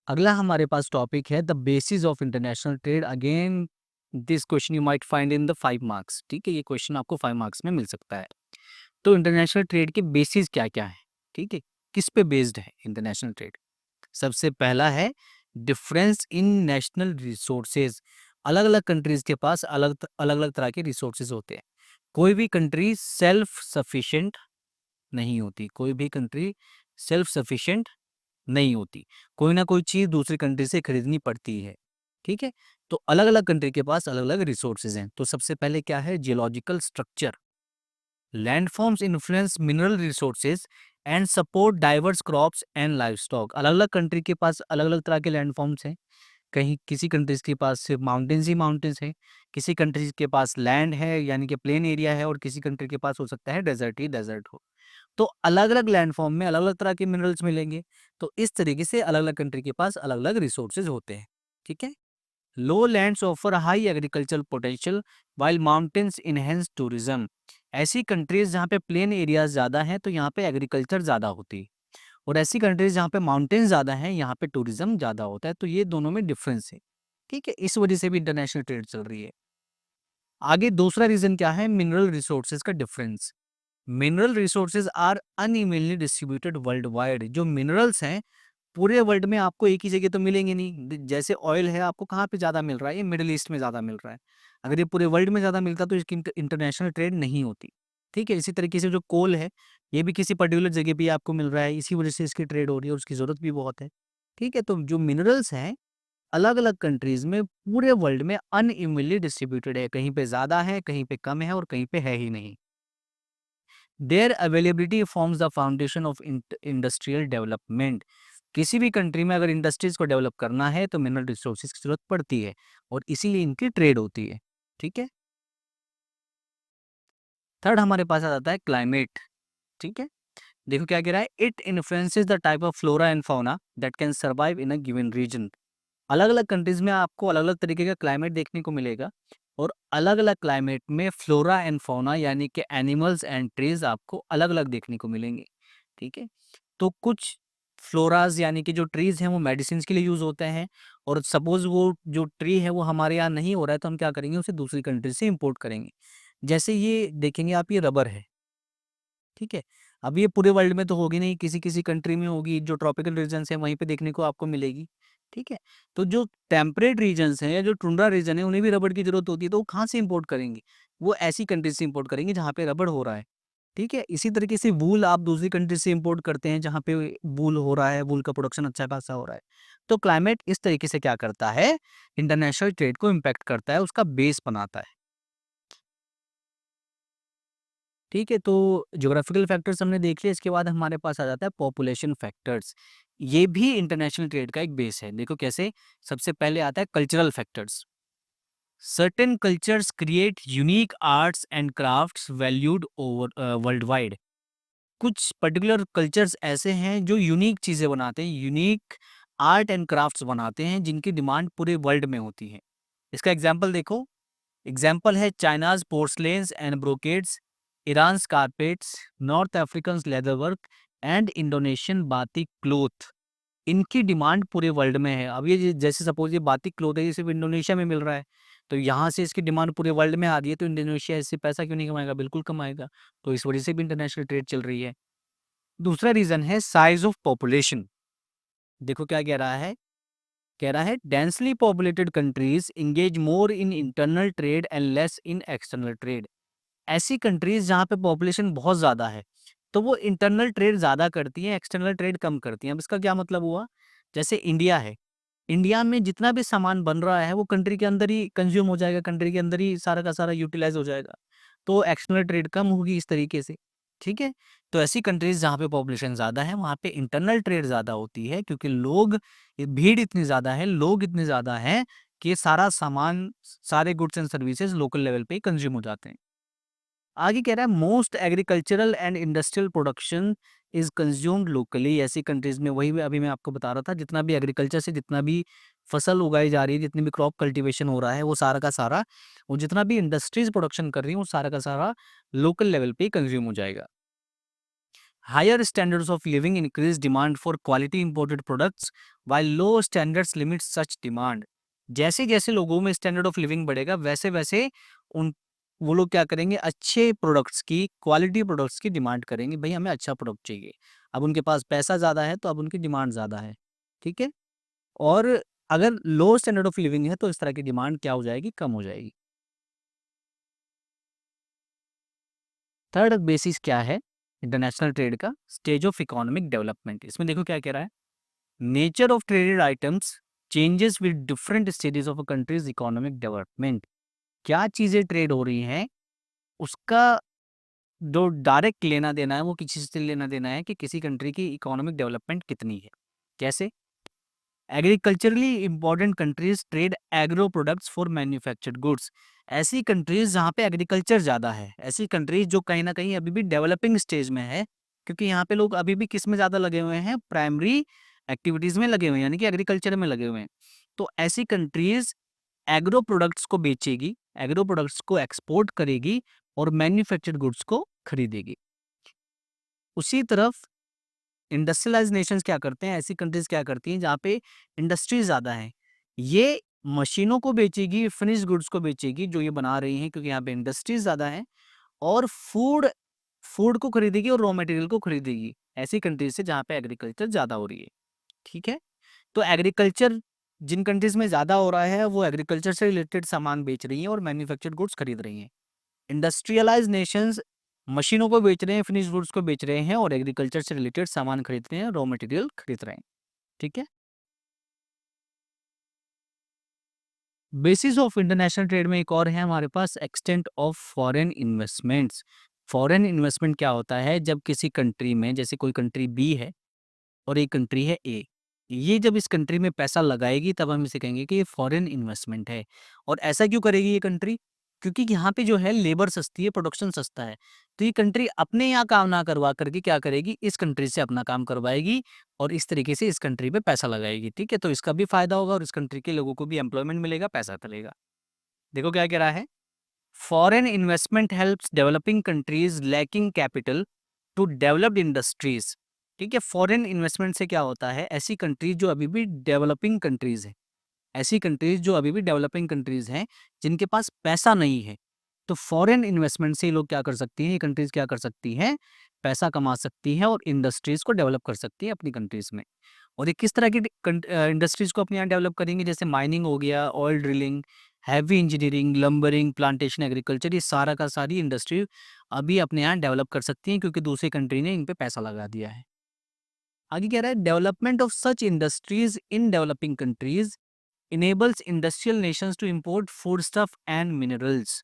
S1: अगला हमारे पास टॉपिक है the basis of international trade. Again this question you might find in the 5 marks. ठीक है, ये क्वेश्चन आपको 5 मार्क्स में मिल सकता है। तो इंटरनेशनल ट्रेड के बेसिस क्या क्या है, ठीक है, किस पे बेस्ड है इंटरनेशनल ट्रेड। सबसे पहला है डिफरेंस इन नेशनल रिसोर्सेज। अलग अलग कंट्रीज के पास अलग अलग अलग तरह के रिसोर्सेज होते हैं। कोई भी कंट्री सेल्फ सफिशिएंट नहीं होती, कोई भी कंट्री सेल्फ सफिशिएंट नहीं होती, कोई ना कोई चीज दूसरी कंट्री से खरीदनी पड़ती है। ठीक है, तो अलग अलग कंट्री के पास अलग अलग रिसोर्सेज हैं। तो सबसे पहले क्या है, geological structure. Landforms influence mineral resources and support diverse crops and livestock. अलग अलग कंट्री के पास अलग अलग तरह के लैंडफॉर्म्स हैं। कहीं किसी कंट्रीज के पास सिर्फ माउंटेन्स ही माउंटेन्स है, किसी कंट्रीज के पास लैंड है यानी कि प्लेन एरिया है, और किसी कंट्री के पास हो सकता है डेजर्ट ही डेजर्ट हो। तो अलग अलग लैंडफॉर्म में अलग अलग तरह के मिनरल्स मिलेंगे। तो इस तरीके से अलग अलग कंट्री के पास अलग अलग रिसोर्सेज होते हैं। ठीक है, low lands offer high agricultural potential while mountains enhance tourism. ऐसी कंट्रीज जहाँ पे प्लेन एरियाज ज़्यादा हैं तो यहाँ पे एग्रीकल्चर ज़्यादा होती है, और ऐसी कंट्रीज जहाँ पे माउंटेन्स ज़्यादा हैं यहाँ पे टूरिज्म ज़्यादा होता है। तो ये दोनों में डिफरेंस है। ठीक है, इस वजह से भी इंटरनेशनल ट्रेड चल रही है। आगे दूसरा रीजन क्या है, मिनरल रिसोर्सेज का difference. Mineral resources are unevenly distributed worldwide. जो मिनरल्स हैं पूरे वर्ल्ड में आपको एक ही जगह तो मिलेंगे नहीं। जैसे ऑयल है, आपको कहाँ पे ज़्यादा मिल रहा है, ये मिडिल ईस्ट में ज़्यादा मिल रहा है। अगर ये पूरे वर्ल्ड में ज़्यादा मिलता तो इसकी इंटरनेशनल ट्रेड नहीं होती। ठीक है, इसी तरीके से जो कोल है ये भी किसी पर्टिकुलर जगह पे आपको मिल रहा है, इसी वजह से इसकी ट्रेड हो रही है और उसकी ज़रूरत भी बहुत है। ठीक है, तो जो मिनरल्स हैं अलग अलग कंट्रीज में पूरे वर्ल्ड में अनइवनली डिस्ट्रीब्यूटेड है, कहीं पे ज़्यादा है, कहीं पे कम है, और कहीं पे है ही नहीं। Their availability forms the foundation of industrial development. किसी भी कंट्री में अगर इंडस्ट्रीज को डेवलप करना है तो मिनरल रिसोर्सेज की जरूरत पड़ती है, और इसीलिए इनकी ट्रेड होती है। ठीक है, थर्ड हमारे पास आ जाता है क्लाइमेट। ठीक है, देखो क्या कह रहा है, it influences the type of flora and fauna that can survive in a given region. अलग अलग कंट्रीज में आपको अलग अलग तरीके का क्लाइमेट देखने को मिलेगा, और अलग अलग क्लाइमेट में फ्लोरा एंड फौना यानी कि एनिमल्स एंड ट्रीज आपको अलग अलग देखने को मिलेंगे। ठीक है, तो कुछ फ्लोराज यानी कि जो ट्रीज हैं वो मेडिसिन के लिए यूज होते हैं, और सपोज वो जो ट्री है वो हमारे यहाँ नहीं हो रहा है तो हम क्या करेंगे, उसे दूसरी कंट्री से इम्पोर्ट करेंगे। जैसे ये देखेंगे आप, ये रबर है। ठीक है, अब ये पूरे वर्ल्ड में तो होगी नहीं, किसी किसी कंट्री में होगी, जो ट्रॉपिकल रीजन्स हैं वहीं पे देखने को आपको मिलेगी। ठीक है, तो जो टेम्परेट रीजन्स हैं या जो टुंड्रा रीजन है उन्हें भी रबड़ की जरूरत होती है, तो वो कहाँ से इंपोर्ट करेंगे, वो ऐसी कंट्री से इंपोर्ट करेंगे जहाँ पे रबड़ हो रहा है। ठीक है, इसी तरीके से वूल आप दूसरी कंट्री से इंपोर्ट करते हैं जहाँ पे वूल हो रहा है, वूल का प्रोडक्शन अच्छा खासा हो रहा है। तो क्लाइमेट इस तरीके से क्या करता है, इंटरनेशनल ट्रेड को इम्पैक्ट करता है, उसका बेस बनाता है। ठीक है, तो ज्योग्राफिकल फैक्टर्स हमने देख लिया, इसके बाद हमारे पास आ जाता है पॉपुलेशन फैक्टर्स। ये भी इंटरनेशनल ट्रेड का एक बेस है। देखो कैसे, सबसे पहले आता है cultural factors. Certain cultures create unique arts and crafts valued over world wide. कुछ पर्टिकुलर कल्चर्स ऐसे हैं जो यूनिक चीज़ें बनाते हैं, यूनिक आर्ट एंड क्राफ्ट्स बनाते हैं जिनकी डिमांड पूरे वर्ल्ड में होती है। इसका एग्जाम्पल देखो, एग्जाम्पल है China's porcelains and brocades, Iran's carpets, North African leather work and Indonesian batik cloth. इनकी डिमांड पूरे वर्ल्ड में है। अब ये जैसे सपोज ये बातिक क्लोथ है, ये सिर्फ इंडोनेशिया में मिल रहा है, तो यहाँ से इसकी डिमांड पूरे वर्ल्ड में आ रही है, तो इंडोनेशिया इससे पैसा क्यों नहीं कमाएगा, बिल्कुल कमाएगा। तो इस वजह से भी इंटरनेशनल ट्रेड चल रही है। दूसरा रीजन है साइज ऑफ पॉपुलेशन। देखो क्या कह रहा है, कह रहा है densely populated countries engage more in internal trade and less in external trade. ऐसी कंट्रीज जहाँ पे पॉपुलेशन बहुत ज़्यादा है तो वो इंटरनल ट्रेड ज़्यादा करती हैं, एक्सटर्नल ट्रेड कम करती हैं। अब इसका क्या मतलब हुआ, जैसे इंडिया है, इंडिया में जितना भी सामान बन रहा है वो कंट्री के अंदर ही कंज्यूम हो जाएगा, कंट्री के अंदर ही सारा का सारा यूटिलाइज हो जाएगा, तो एक्सटर्नल ट्रेड कम होगी इस तरीके से। ठीक है, तो ऐसी कंट्रीज जहाँ पे पॉपुलेशन ज़्यादा है वहाँ पे इंटरनल ट्रेड ज़्यादा होती है, क्योंकि लोग, भीड़ इतनी ज़्यादा है, लोग इतने ज़्यादा हैं कि सारा सामान, सारे goods and services local level पे ही कंज्यूम हो जाते हैं। आगे कह रहा है most agricultural and industrial production is consumed locally. ऐसी कंट्रीज में वही अभी मैं आपको बता रहा था, जितना भी एग्रीकल्चर से जितना भी फसल उगाई जा रही है, जितनी भी क्रॉप कल्टीवेशन हो रहा है, वो सारा का सारा, वो जितना भी इंडस्ट्रीज प्रोडक्शन कर रही है, वो सारा का सारा लोकल लेवल पे ही कंज्यूम हो जाएगा। Higher standards of living increase demand for quality imported products while low standards limit such demand. जैसे जैसे लोगों में स्टैंडर्ड ऑफ लिविंग बढ़ेगा, वैसे वैसे उन वो लोग क्या करेंगे, अच्छे प्रोडक्ट्स की, क्वालिटी प्रोडक्ट्स की डिमांड करेंगे। भाई हमें अच्छा प्रोडक्ट चाहिए। अब उनके पास पैसा ज़्यादा है तो अब उनकी डिमांड ज़्यादा है। ठीक है। और अगर लो स्टैंडर्ड ऑफ लिविंग है तो इस तरह की डिमांड क्या हो जाएगी, कम हो जाएगी। थर्ड बेसिस क्या है इंटरनेशनल ट्रेड का, स्टेज ऑफ इकोनॉमिक डेवलपमेंट। इसमें देखो क्या कह रहा है, nature of traded items changes with different stages of a countries economic development. क्या चीज़ें ट्रेड हो रही हैं, उसका जो डायरेक्ट लेना देना है वो किसी से लेना देना है कि किसी कंट्री की इकोनॉमिक डेवलपमेंट कितनी है। कैसे? Agriculturally important countries trade agro products for manufactured goods. ऐसी कंट्रीज जहाँ पे एग्रीकल्चर ज़्यादा है, ऐसी कंट्रीज जो कहीं ना कहीं अभी भी डेवलपिंग स्टेज में है, क्योंकि यहाँ पे लोग अभी भी किस में ज़्यादा लगे हुए हैं, प्राइमरी एक्टिविटीज़ में लगे हुए हैं, यानी कि एग्रीकल्चर में लगे हुए हैं। तो ऐसी कंट्रीज एग्रो प्रोडक्ट्स को बेचेगी, एग्रो प्रोडक्ट्स को एक्सपोर्ट करेगी और मैन्युफैक्चर्ड गुड्स को खरीदेगी। उसी तरफ इंडस्ट्रियलाइज नेशंस क्या करते हैं, ऐसी कंट्रीज क्या करती हैं जहाँ पे इंडस्ट्री ज़्यादा है, ये मशीनों को बेचेगी, फिनिश गुड्स को बेचेगी जो ये बना रही हैं, क्योंकि यहाँ पे इंडस्ट्रीज ज़्यादा है, और फूड फूड को खरीदेगी और रॉ मटेरियल को खरीदेगी, ऐसी कंट्रीज से जहाँ पे एग्रीकल्चर ज़्यादा हो रही है। ठीक है। तो एग्रीकल्चर जिन कंट्रीज में ज़्यादा हो रहा है, वो एग्रीकल्चर से रिलेटेड सामान बेच रही हैं और मैन्युफैक्चर्ड गुड्स खरीद रही हैं। इंडस्ट्रियलाइज्ड नेशंस मशीनों को बेच रहे हैं, फिनिश गुड्स को बेच रहे हैं और एग्रीकल्चर से रिलेटेड सामान खरीद रहे हैं, रॉ मटेरियल खरीद रहे हैं। ठीक है। बेसिस ऑफ इंटरनेशनल ट्रेड में एक और है हमारे पास, extent of foreign investments. Foreign investment क्या होता है, जब किसी कंट्री में, जैसे कोई कंट्री बी है और एक कंट्री है ए, ये जब इस कंट्री में पैसा लगाएगी तब हम इसे कहेंगे कि ये फॉरेन इन्वेस्टमेंट है। और ऐसा क्यों करेगी ये कंट्री? क्योंकि यहाँ पे जो है लेबर सस्ती है, प्रोडक्शन सस्ता है। तो ये कंट्री अपने यहाँ काम ना करवा करके क्या करेगी, इस कंट्री से अपना काम करवाएगी और इस तरीके से इस कंट्री पे पैसा लगाएगी। ठीक है। तो इसका भी फायदा होगा और इस कंट्री के लोगों को भी एम्प्लॉयमेंट मिलेगा, पैसा चलेगा। देखो क्या कह रहा है, foreign investment helps developing countries lacking capital to developed industries. ठीक है। फॉरेन इन्वेस्टमेंट से क्या होता है, ऐसी कंट्रीज जो अभी भी डेवलपिंग कंट्रीज है, ऐसी कंट्रीज जो अभी भी डेवलपिंग कंट्रीज हैं, जिनके पास पैसा नहीं है, तो फॉरेन इन्वेस्टमेंट से ये लोग क्या कर सकती हैं, ये कंट्रीज क्या कर सकती हैं, पैसा कमा सकती हैं और इंडस्ट्रीज को डेवलप कर सकती हैं अपनी कंट्रीज में। और ये किस तरह की इंडस्ट्रीज को अपने यहाँ डेवलप करेंगे, जैसे माइनिंग हो गया, oil drilling, heavy engineering, lumbering, plantation agriculture, ये सारा का सारी इंडस्ट्री अभी अपने यहाँ डेवलप कर सकती हैं, क्योंकि दूसरी कंट्री ने इन पे पैसा लगा दिया है। आगे कह रहा है, development of such industries in developing countries enables industrial nations to import foodstuff and minerals.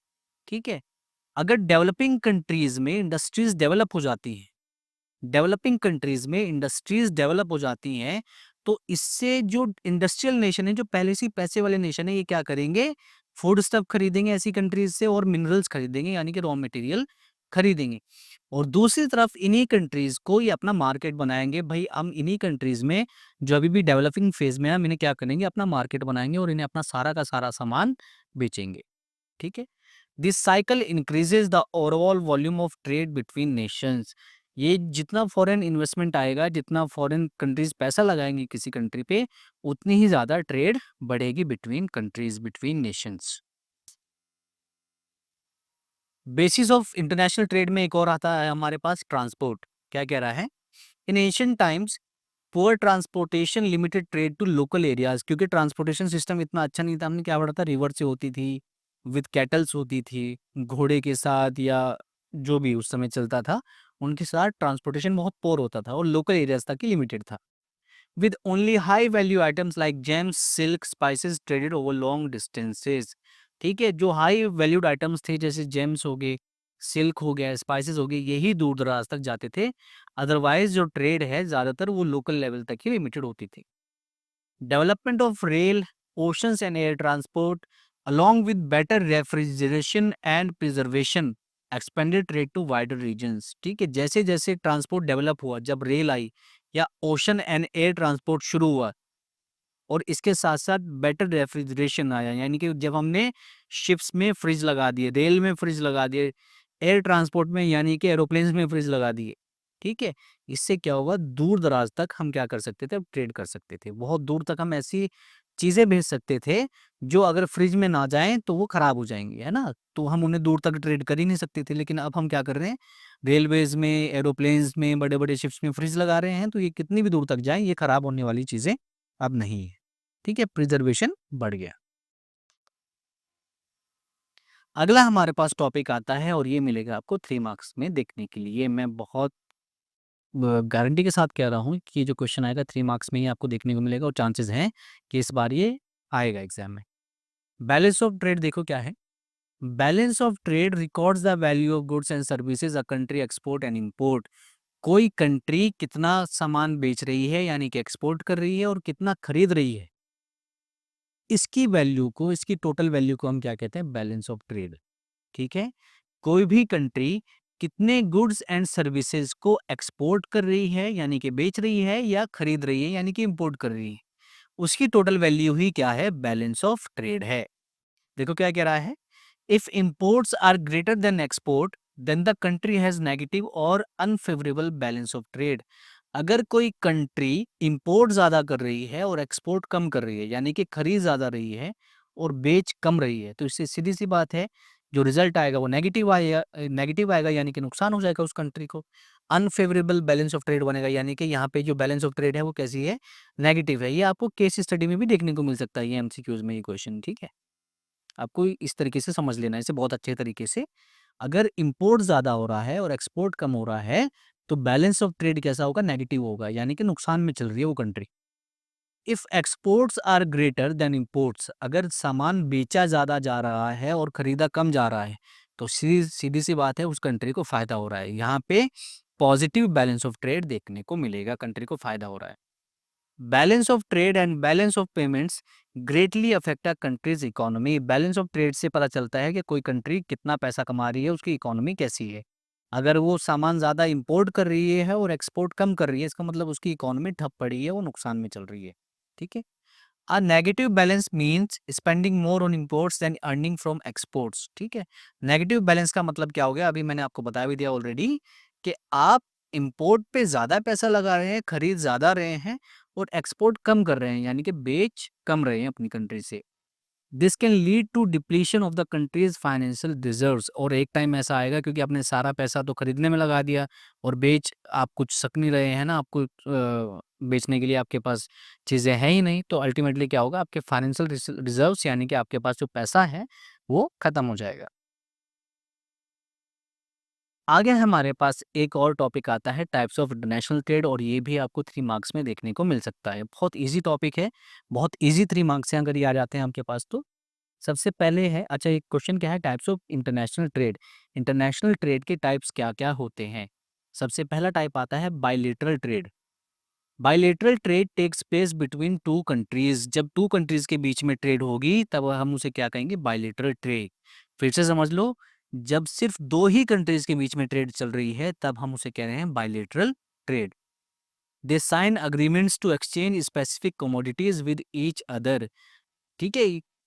S1: ठीक है। अगर डेवलपिंग कंट्रीज में इंडस्ट्रीज डेवलप हो जाती हैं, डेवलपिंग कंट्रीज में इंडस्ट्रीज डेवलप हो जाती हैं, तो इससे जो इंडस्ट्रियल नेशन है, जो पहले से ही पैसे वाले नेशन है, ये क्या करेंगे, फूड स्टफ खरीदेंगे ऐसी कंट्रीज से और मिनरल्स खरीदेंगे, यानी कि रॉ मटेरियल खरीदेंगे। और दूसरी तरफ इन्हीं कंट्रीज को ये अपना मार्केट बनाएंगे। भाई हम इन्हीं कंट्रीज में जो अभी भी डेवलपिंग फेज में है, हम इन्हें क्या करेंगे, अपना मार्केट बनाएंगे और इन्हें अपना सारा का सारा सामान बेचेंगे। ठीक है। This cycle increases the overall volume of trade between Nations. ये जितना फॉरेन इन्वेस्टमेंट आएगा, जितना फॉरेन कंट्रीज पैसा लगाएंगी किसी कंट्री पे, उतनी ही ज्यादा ट्रेड बढ़ेगी between countries, between Nations. Basis of international trade में एक और आता है हमारे पास, ट्रांसपोर्ट। क्या कह रहा है, in ancient times poor transportation limited trade to local areas. क्योंकि ट्रांसपोर्टेशन सिस्टम इतना अच्छा नहीं था, हमने क्या पढ़ा था, रिवर से होती थी, विद कैटल्स होती थी, घोड़े के साथ या जो भी उस समय चलता था, उनके साथ ट्रांसपोर्टेशन बहुत पोर होता था और लोकल एरियाज तक ही लिमिटेड था। With only high value items like James, silk, spices traded over long distances. ठीक है। जो हाई वैल्यूड आइटम्स थे, जैसे जेम्स हो गए, सिल्क हो गया, स्पाइसेस हो गए, यही दूर दराज तक जाते थे। अदरवाइज जो ट्रेड है ज़्यादातर वो लोकल लेवल तक ही लिमिटेड होती थी। Development of rail, oceans and air transport along with better refrigeration and preservation expanded trade to wider regions. ठीक है, जैसे जैसे ट्रांसपोर्ट डेवलप हुआ, जब रेल आई या ओशन एंड एयर ट्रांसपोर्ट शुरू हुआ, और इसके साथ साथ बेटर रेफ्रिजरेशन आया, यानी कि जब हमने शिप्स में फ्रिज लगा दिए, रेल में फ्रिज लगा दिए, एयर ट्रांसपोर्ट में यानी कि एरोप्लेन्स में फ्रिज लगा दिए। ठीक है, इससे क्या हुआ, दूर दराज तक हम क्या कर सकते थे, अब ट्रेड कर सकते थे, बहुत दूर तक हम ऐसी चीजें भेज सकते थे जो अगर फ्रिज में ना जाएं तो वो खराब हो जाएंगी, है ना, तो हम उन्हें दूर तक ट्रेड कर ही नहीं सकते थे। लेकिन अब हम क्या कर रहे हैं, रेलवेज में, एरोप्लेन्स में, बड़े बड़े शिप्स में फ्रिज लगा रहे हैं, तो ये कितनी भी दूर तक जाए, ये खराब होने वाली चीजें अब नहीं है। ठीक है, प्रिजर्वेशन बढ़ गया। अगला हमारे पास टॉपिक आता है और ये मिलेगा आपको 3 मार्क्स में देखने के लिए। मैं बहुत गारंटी के साथ कह रहा हूँ कि ये जो क्वेश्चन आएगा 3 मार्क्स में ही आपको देखने को मिलेगा, और चांसेस हैं कि इस बार ये आएगा एग्जाम में। बैलेंस ऑफ ट्रेड देखो क्या है। Balance of trade records the value of goods and services a country export and import. कोई कंट्री कितना सामान बेच रही है, यानी कि एक्सपोर्ट कर रही है, और कितना खरीद रही है, इसकी वैल्यू को, इसकी टोटल वैल्यू को हम क्या कहते हैं, बैलेंस ऑफ ट्रेड। ठीक है, कोई भी कंट्री कितने गुड्स एंड सर्विसेज को एक्सपोर्ट कर रही है, यानी कि बेच रही है, या खरीद रही है, यानी कि इंपोर्ट कर रही है, उसकी टोटल वैल्यू ही क्या है, बैलेंस ऑफ ट्रेड है। देखो क्या कह रहा है, if imports are greater than export then the country has negative or unfavourable balance of trade. अगर कोई कंट्री इंपोर्ट ज्यादा कर रही है और एक्सपोर्ट कम कर रही है, यानी कि खरीद ज्यादा रही है और बेच कम रही है, तो इससे सीधी सी बात है, जो रिजल्ट आएगा वो नेगेटिव आएगा, नेगेटिव आएगा, यानी कि नुकसान हो जाएगा उस कंट्री को। अनफेवरेबल बैलेंस ऑफ ट्रेड बनेगा, यानी कि यहाँ पे जो बैलेंस ऑफ ट्रेड है वो कैसी है, नेगेटिव है। ये आपको केस स्टडी में भी देखने को मिल सकता है, ये एमसीक्यूज में ये क्वेश्चन। ठीक है, आपको इस तरीके से समझ लेना है इसे बहुत अच्छे तरीके से। अगर इंपोर्ट ज्यादा हो रहा है और एक्सपोर्ट कम हो रहा है, तो बैलेंस ऑफ ट्रेड कैसा होगा, नेगेटिव होगा, यानी कि नुकसान में चल रही है वो country. If exports are greater than imports, अगर सामान बेचा ज्यादा जा रहा है और खरीदा कम जा रहा है, तो सीधी सीधी सी बात है, उस कंट्री को फायदा हो रहा है। यहाँ पे पॉजिटिव बैलेंस ऑफ ट्रेड देखने को मिलेगा, कंट्री को फायदा हो रहा है। Balance of trade and balance of payments greatly affect a countries economy. Balance of trade से पता चलता है कि कोई कंट्री कितना पैसा कमा रही है, उसकी इकोनॉमी कैसी है। अगर वो सामान ज़्यादा इंपोर्ट कर रही है और एक्सपोर्ट कम कर रही है, इसका मतलब उसकी इकोनॉमी ठप पड़ी है, वो नुकसान में चल रही है। ठीक है, a negative balance means spending more on imports than earning from exports. ठीक है, नेगेटिव बैलेंस का मतलब क्या हो गया, अभी मैंने आपको बता भी दिया ऑलरेडी, कि आप इंपोर्ट पे ज़्यादा पैसा लगा रहे हैं, खरीद ज़्यादा रहे हैं, और एक्सपोर्ट कम कर रहे हैं, यानी कि बेच कम रहे हैं अपनी कंट्री से। This can lead to depletion of the country's financial reserves. और एक टाइम ऐसा आएगा, क्योंकि आपने सारा पैसा तो खरीदने में लगा दिया और बेच आप कुछ सक नहीं रहे हैं ना, आपको बेचने के लिए आपके पास चीज़ें हैं ही नहीं, तो अल्टीमेटली क्या होगा, आपके फाइनेंशियल रिजर्व्स, यानी कि आपके पास जो पैसा है वो खत्म हो जाएगा। आगे हमारे पास एक और टॉपिक आता है, टाइप्स ऑफ इंटरनेशनल ट्रेड, और ये भी आपको 3 मार्क्स में देखने को मिल सकता है। बहुत इजी टॉपिक है, बहुत इजी 3 मार्क्स हैं अगर ये आ जाते हैं आपके पास तो। सबसे पहले है, अच्छा एक क्वेश्चन क्या है, types of international trade. International trade के टाइप्स क्या-क्या होते हैं? सबसे पहला टाइप आता है bilateral trade. Bilateral trade takes place between 2 countries. जब 2 कंट्रीज के बीच में ट्रेड होगी तब हम उसे क्या कहेंगे, बायलैटरल ट्रेड। फिर से समझ लो, जब सिर्फ 2 ही कंट्रीज के बीच में ट्रेड चल रही है तब हम उसे कह रहे हैं bilateral trade. They sign agreements to exchange specific commodities with each other. ठीक है,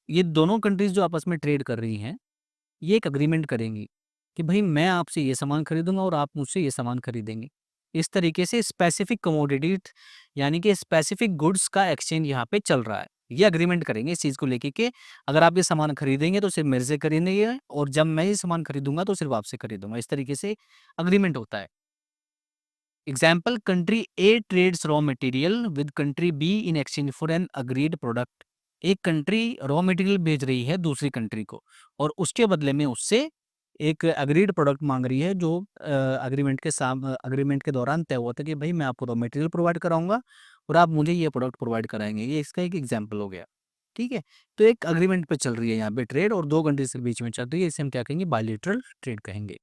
S1: ये दोनों कंट्रीज जो आपस में ट्रेड कर रही हैं, ये एक अग्रीमेंट करेंगी कि भाई मैं आपसे ये सामान खरीदूंगा और आप मुझसे ये सामान खरीदेंगे। इस तरीके से स्पेसिफिक कमोडिटी, यानी कि स्पेसिफिक गुड्स का एक्सचेंज यहाँ पे चल रहा है। ये अग्रीमेंट करेंगे इस चीज़ को लेके कि अगर आप ये सामान खरीदेंगे तो सिर्फ मेरे से खरीदेंगे, और जब मैं ये सामान खरीदूंगा तो सिर्फ आपसे खरीदूंगा। इस तरीके से अग्रीमेंट होता है। Example, country A trades raw material with country B in exchange for an agreed product. एक कंट्री रॉ मटेरियल भेज रही है दूसरी कंट्री को, और उसके बदले में उससे एक अग्रीड प्रोडक्ट मांग रही है, जो अग्रीमेंट के दौरान तय हुआ था कि भाई मैं आपको रॉ मटेरियल प्रोवाइड कराऊंगा और आप मुझे ये प्रोडक्ट प्रोवाइड कराएंगे। ये इसका एक एग्जाम्पल हो गया। ठीक है, तो एक अग्रीमेंट पे चल रही है यहाँ पे ट्रेड, और 2 कंट्रीज के बीच में चल रही है, इसे हम क्या कहेंगे, बायलैटरल ट्रेड कहेंगे।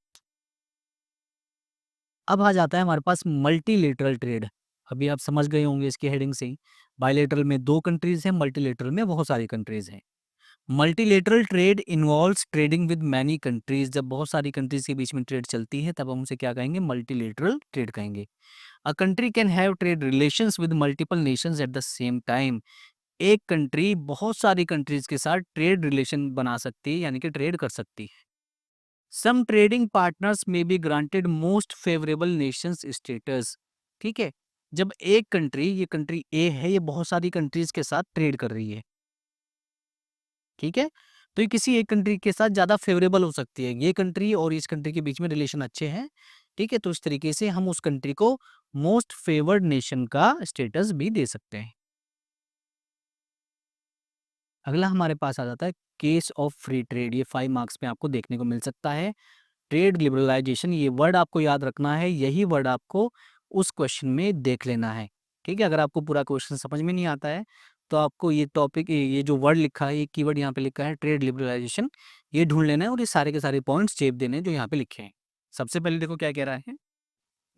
S1: अब आ जाता है हमारे पास मल्टीलेटरल ट्रेड। अभी आप समझ गए होंगे इसकी हेडिंग से ही। बायलैटरल में 2 कंट्रीज हैं, मल्टीलेटरल में बहुत सारी कंट्रीज हैं। Multilateral trade involves trading with many countries. जब बहुत सारी कंट्रीज के बीच में ट्रेड चलती है तब हम उसे क्या कहेंगे, मल्टीलेटरल ट्रेड कहेंगे। A country can have trade relations with multiple Nations at the same time. एक कंट्री बहुत सारी कंट्रीज के साथ ट्रेड रिलेशन बना सकती है, यानी कि ट्रेड कर सकती है। सम ट्रेडिंग पार्टनर्स में be granted most favourable Nations status. ठीक है, जब एक कंट्री, ये कंट्री ए है, ये बहुत सारी कंट्रीज के साथ ट्रेड कर रही है, ठीक है, तो ये किसी एक कंट्री के साथ ज्यादा फेवरेबल हो सकती है। ये कंट्री और इस कंट्री के बीच में रिलेशन अच्छे हैं, ठीक है, तो इस तरीके से हम उस कंट्री को मोस्ट फेवर्ड नेशन का स्टेटस भी दे सकते हैं। अगला हमारे पास आ जाता है केस ऑफ फ्री ट्रेड। ये 5 मार्क्स में आपको देखने को मिल सकता है। ट्रेड लिबरलाइजेशन, ये वर्ड आपको याद रखना है, यही वर्ड आपको उस क्वेश्चन में देख लेना है, ठीक है। अगर आपको पूरा क्वेश्चन समझ में नहीं आता है तो आपको ये टॉपिक, ये जो वर्ड लिखा है, ये कीवर्ड यहाँ पे लिखा है ट्रेड लिबरलाइजेशन, ये ढूंढ लेना है और ये सारे के सारे पॉइंट्स चेप देने हैं जो यहाँ पे लिखे हैं। सबसे पहले देखो क्या कह रहा है,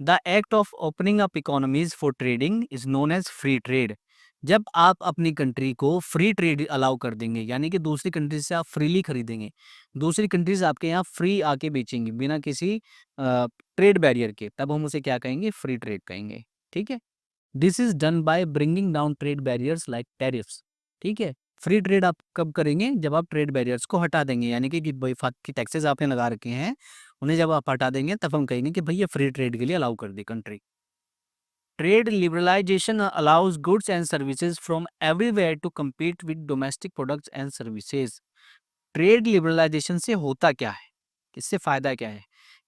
S1: the act of opening up economies for trading is known as free trade. जब आप अपनी कंट्री को फ्री ट्रेड अलाउ कर देंगे, यानी कि दूसरी कंट्री से आप फ्रीली खरीदेंगे, दूसरी कंट्रीज आपके यहाँ फ्री आके बेचेंगे बिना किसी ट्रेड बैरियर के, तब हम उसे क्या कहेंगे, फ्री ट्रेड कहेंगे, ठीक है। This is done by bringing down trade barriers like tariffs. ठीक है, फ्री ट्रेड आप कब करेंगे, जब आप ट्रेड बैरियर्स को हटा देंगे, यानी कि बेफाक की टैक्सेस आपने लगा रखे हैं, उन्हें जब आप हटा देंगे तब हम कहेंगे कि भाई ये फ्री ट्रेड के लिए अलाउ कर दी country. Trade liberalisation allows goods and services from everywhere to compete with domestic products and services. Trade liberalisation से होता क्या है, इससे फायदा क्या है,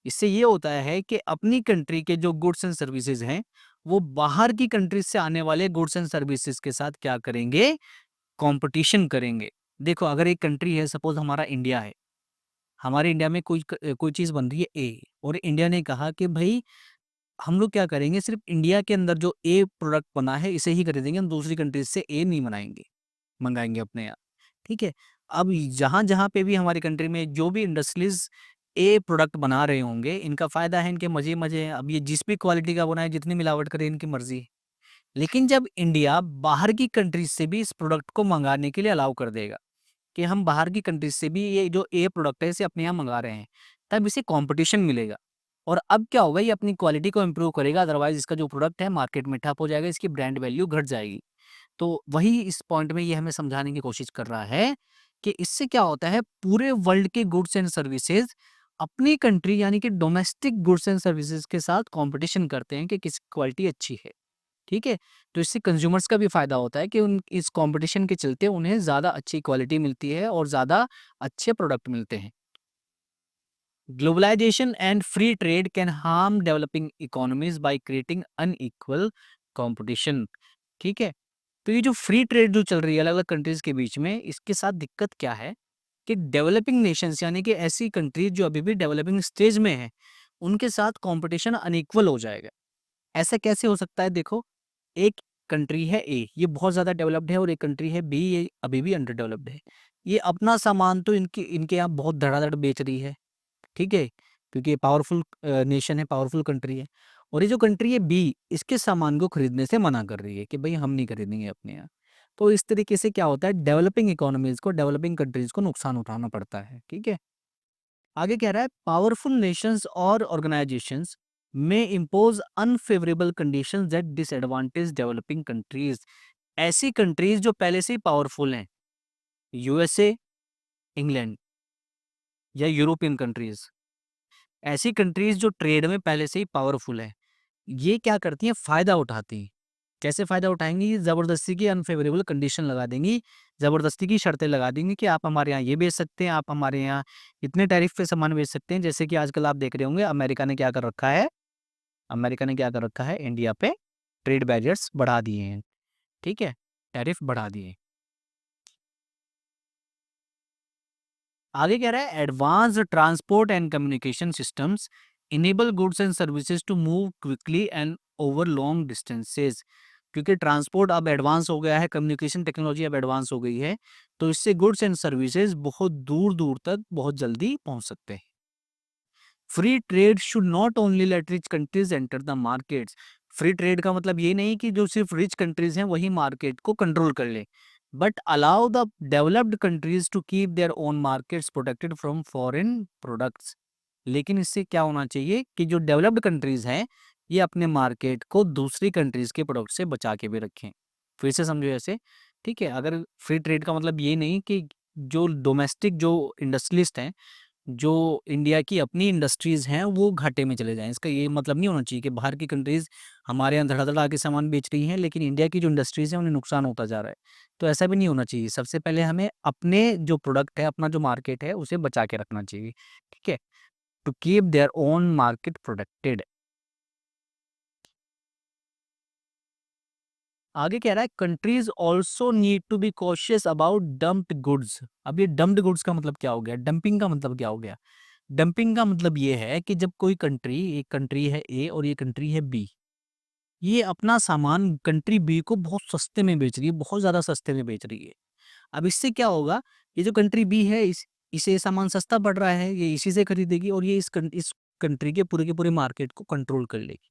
S1: इससे ये होता है कि अपनी कंट्री के जो गुड्स एंड सर्विसेज हैं वो बाहर की कंट्रीज से आने वाले गुड्स एंड सर्विसेज के साथ क्या करेंगे, कंपटीशन करेंगे। देखो, अगर एक कंट्री है, सपोज हमारा इंडिया है, हमारे इंडिया में कोई चीज बन रही है ए, और इंडिया ने कहा कि भाई हम लोग क्या करेंगे, सिर्फ इंडिया के अंदर जो ए प्रोडक्ट बना है इसे ही खरीदेंगे, हम दूसरी कंट्रीज से ए नहीं बनाएंगे, मंगाएंगे अपने यहाँ, ठीक है। अब जहाँ जहाँ पे भी हमारी कंट्री में जो भी इंडस्ट्रीज ए प्रोडक्ट बना रहे होंगे, इनका फायदा है, इनके मजे मजे हैं। अब ये जिस भी क्वालिटी का बनाए, जितनी मिलावट करे, इनकी मर्जी है। लेकिन जब इंडिया बाहर की कंट्रीज से भी इस प्रोडक्ट को मंगाने के लिए अलाउ कर देगा कि हम बाहर की कंट्रीज से भी ये जो ए प्रोडक्ट है इसे अपने यहाँ मंगा रहे हैं, तब इसे कंपटीशन मिलेगा। और अब क्या होगा, ये अपनी क्वालिटी को इम्प्रूव करेगा, अदरवाइज इसका जो प्रोडक्ट है मार्केट में ठप हो जाएगा, इसकी ब्रांड वैल्यू घट जाएगी। तो वही इस पॉइंट में ये हमें समझाने की कोशिश कर रहा है कि इससे क्या होता है, पूरे वर्ल्ड के गुड्स एंड सर्विसेज अपनी कंट्री यानी कि डोमेस्टिक गुड्स एंड सर्विसेज के साथ कंपटीशन करते हैं कि किसकी क्वालिटी अच्छी है, ठीक है। तो इससे कंज्यूमर्स का भी फायदा होता है कि उन इस कंपटीशन के चलते उन्हें ज़्यादा अच्छी क्वालिटी मिलती है और ज़्यादा अच्छे प्रोडक्ट मिलते हैं। Globalisation and free trade can harm developing economies by creating unequal competition. ठीक है, तो ये जो फ्री ट्रेड जो चल रही है अलग अलग कंट्रीज के बीच में, इसके साथ दिक्कत क्या है कि डेवलपिंग नेशंस यानी कि ऐसी कंट्रीज जो अभी भी डेवलपिंग स्टेज में है, उनके साथ कंपटीशन अनइक्वल हो जाएगा। ऐसा कैसे हो सकता है, देखो, एक कंट्री है ए, ये बहुत ज़्यादा डेवलप्ड है, और एक कंट्री है बी, ये अभी भी अंडर डेवलप्ड है। ये अपना सामान तो इनके इनके यहाँ बहुत धड़ाधड़ बेच रही है, ठीक है, क्योंकि ये पावरफुल नेशन है, पावरफुल कंट्री है। और ये जो कंट्री है बी, इसके सामान को खरीदने से मना कर रही है कि भाई हम नहीं खरीदेंगे अपने यहाँ। तो इस तरीके से क्या होता है, डेवलपिंग इकोनॉमीज को, डेवलपिंग कंट्रीज को नुकसान उठाना पड़ता है, ठीक है। आगे कह रहा है, पावरफुल नेशंस और ऑर्गेनाइजेशंस में impose unfavourable conditions that disadvantage developing countries. ऐसी कंट्रीज जो पहले से ही पावरफुल हैं, यूएसए, इंग्लैंड या यूरोपियन कंट्रीज, ऐसी कंट्रीज जो ट्रेड में पहले से ही पावरफुल है, ये क्या करती हैं, फायदा उठाती हैं। कैसे फायदा उठाएंगी, ये जबरदस्ती की अनफेवरेबल कंडीशन लगा देंगी, जबरदस्ती की शर्तें लगा देंगी कि आप हमारे यहाँ ये बेच सकते हैं, आप हमारे यहाँ इतने टैरिफ पे सामान बेच सकते हैं। जैसे कि आजकल आप देख रहे होंगे, अमेरिका ने क्या कर रखा है, अमेरिका ने क्या कर रखा है, इंडिया पे ट्रेड बैरियर्स बढ़ा दिए हैं, ठीक है, टैरिफ बढ़ा दिए। आगे कह रहा है, advance transport and communication systems enable goods and services to move quickly and over long distances. क्योंकि ट्रांसपोर्ट अब एडवांस हो गया है, कम्युनिकेशन टेक्नोलॉजी अब एडवांस हो गई है, तो इससे गुड्स एंड सर्विसेज बहुत दूर दूर तक बहुत जल्दी पहुंच सकते हैं। Free trade should not only let rich countries enter the markets. Free trade का मतलब ये नहीं कि जो सिर्फ रिच कंट्रीज हैं वही मार्केट को कंट्रोल कर ले। But allow the developed countries to keep their own markets protected from foreign products. लेकिन इससे क्या होना चाहिए कि जो डेवलप्ड कंट्रीज हैं ये अपने मार्केट को दूसरी कंट्रीज के प्रोडक्ट से बचा के भी रखें। फिर से समझो ऐसे, ठीक है, अगर फ्री ट्रेड का मतलब ये नहीं कि जो डोमेस्टिक जो इंडस्ट्रियलिस्ट हैं, जो इंडिया की अपनी इंडस्ट्रीज हैं वो घाटे में चले जाएं। इसका ये मतलब नहीं होना चाहिए कि बाहर की कंट्रीज हमारे यहाँ धड़ाधड़ आके सामान बेच रही हैं लेकिन इंडिया की जो इंडस्ट्रीज हैं उन्हें नुकसान होता जा रहा है। तो ऐसा भी नहीं होना चाहिए। सबसे पहले हमें अपने जो प्रोडक्ट है, अपना जो मार्केट है उसे बचा के रखना चाहिए, ठीक है, to keep their own market protected. आगे कह रहा है countries also need to be cautious about dumped goods. अब ये डम्प्ड गुड्स का मतलब क्या हो गया, डंपिंग का मतलब क्या हो गया? डंपिंग का मतलब ये है कि जब कोई कंट्री, एक कंट्री है ए और ये कंट्री है बी, ये अपना सामान कंट्री बी को बहुत सस्ते में बेच रही है, बहुत ज़्यादा सस्ते में बेच रही है। अब इससे क्या होगा, ये जो कंट्री बी है इसे ये सामान सस्ता पड़ रहा है, ये इसी से खरीदेगी और ये इस कंट्री के पूरे मार्केट को कंट्रोल कर लेगी।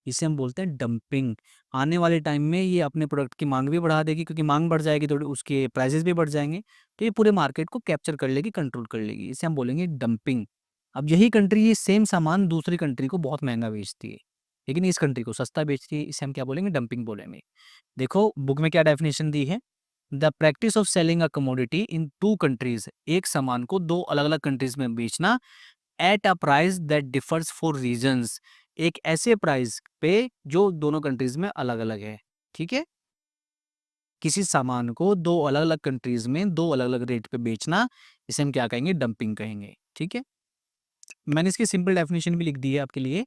S1: इसे हम बोलते हैं डंपिंग। आने वाले टाइम में ये अपने प्रोडक्ट की मांग भी बढ़ा देगी, क्योंकि मांग बढ़ जाएगी तो उसके प्राइसेस भी बढ़ जाएंगे, तो ये पूरे मार्केट को कैप्चर कर लेगी, कंट्रोल कर लेगी। इसे हम बोलेंगे डंपिंग। अब यही कंट्री ये सेम सामान दूसरी कंट्री को बहुत महंगा बेचती है, लेकिन इस कंट्री को सस्ता बेचती है, इसे हम क्या बोलेंगे, डंपिंग बोलेंगे। देखो बुक में क्या डेफिनेशन दी है, the practice of selling a commodity in two countries, एक सामान को दो अलग अलग कंट्रीज में बेचना, at a price that differs for reasons, एक ऐसे प्राइस पे जो दोनों कंट्रीज में अलग अलग है, ठीक है। किसी सामान को दो अलग अलग कंट्रीज में दो अलग अलग रेट पे बेचना, इसे हम क्या कहेंगे, डंपिंग कहेंगे, ठीक है। मैंने इसकी सिंपल डेफिनेशन भी लिख दी है आपके लिए।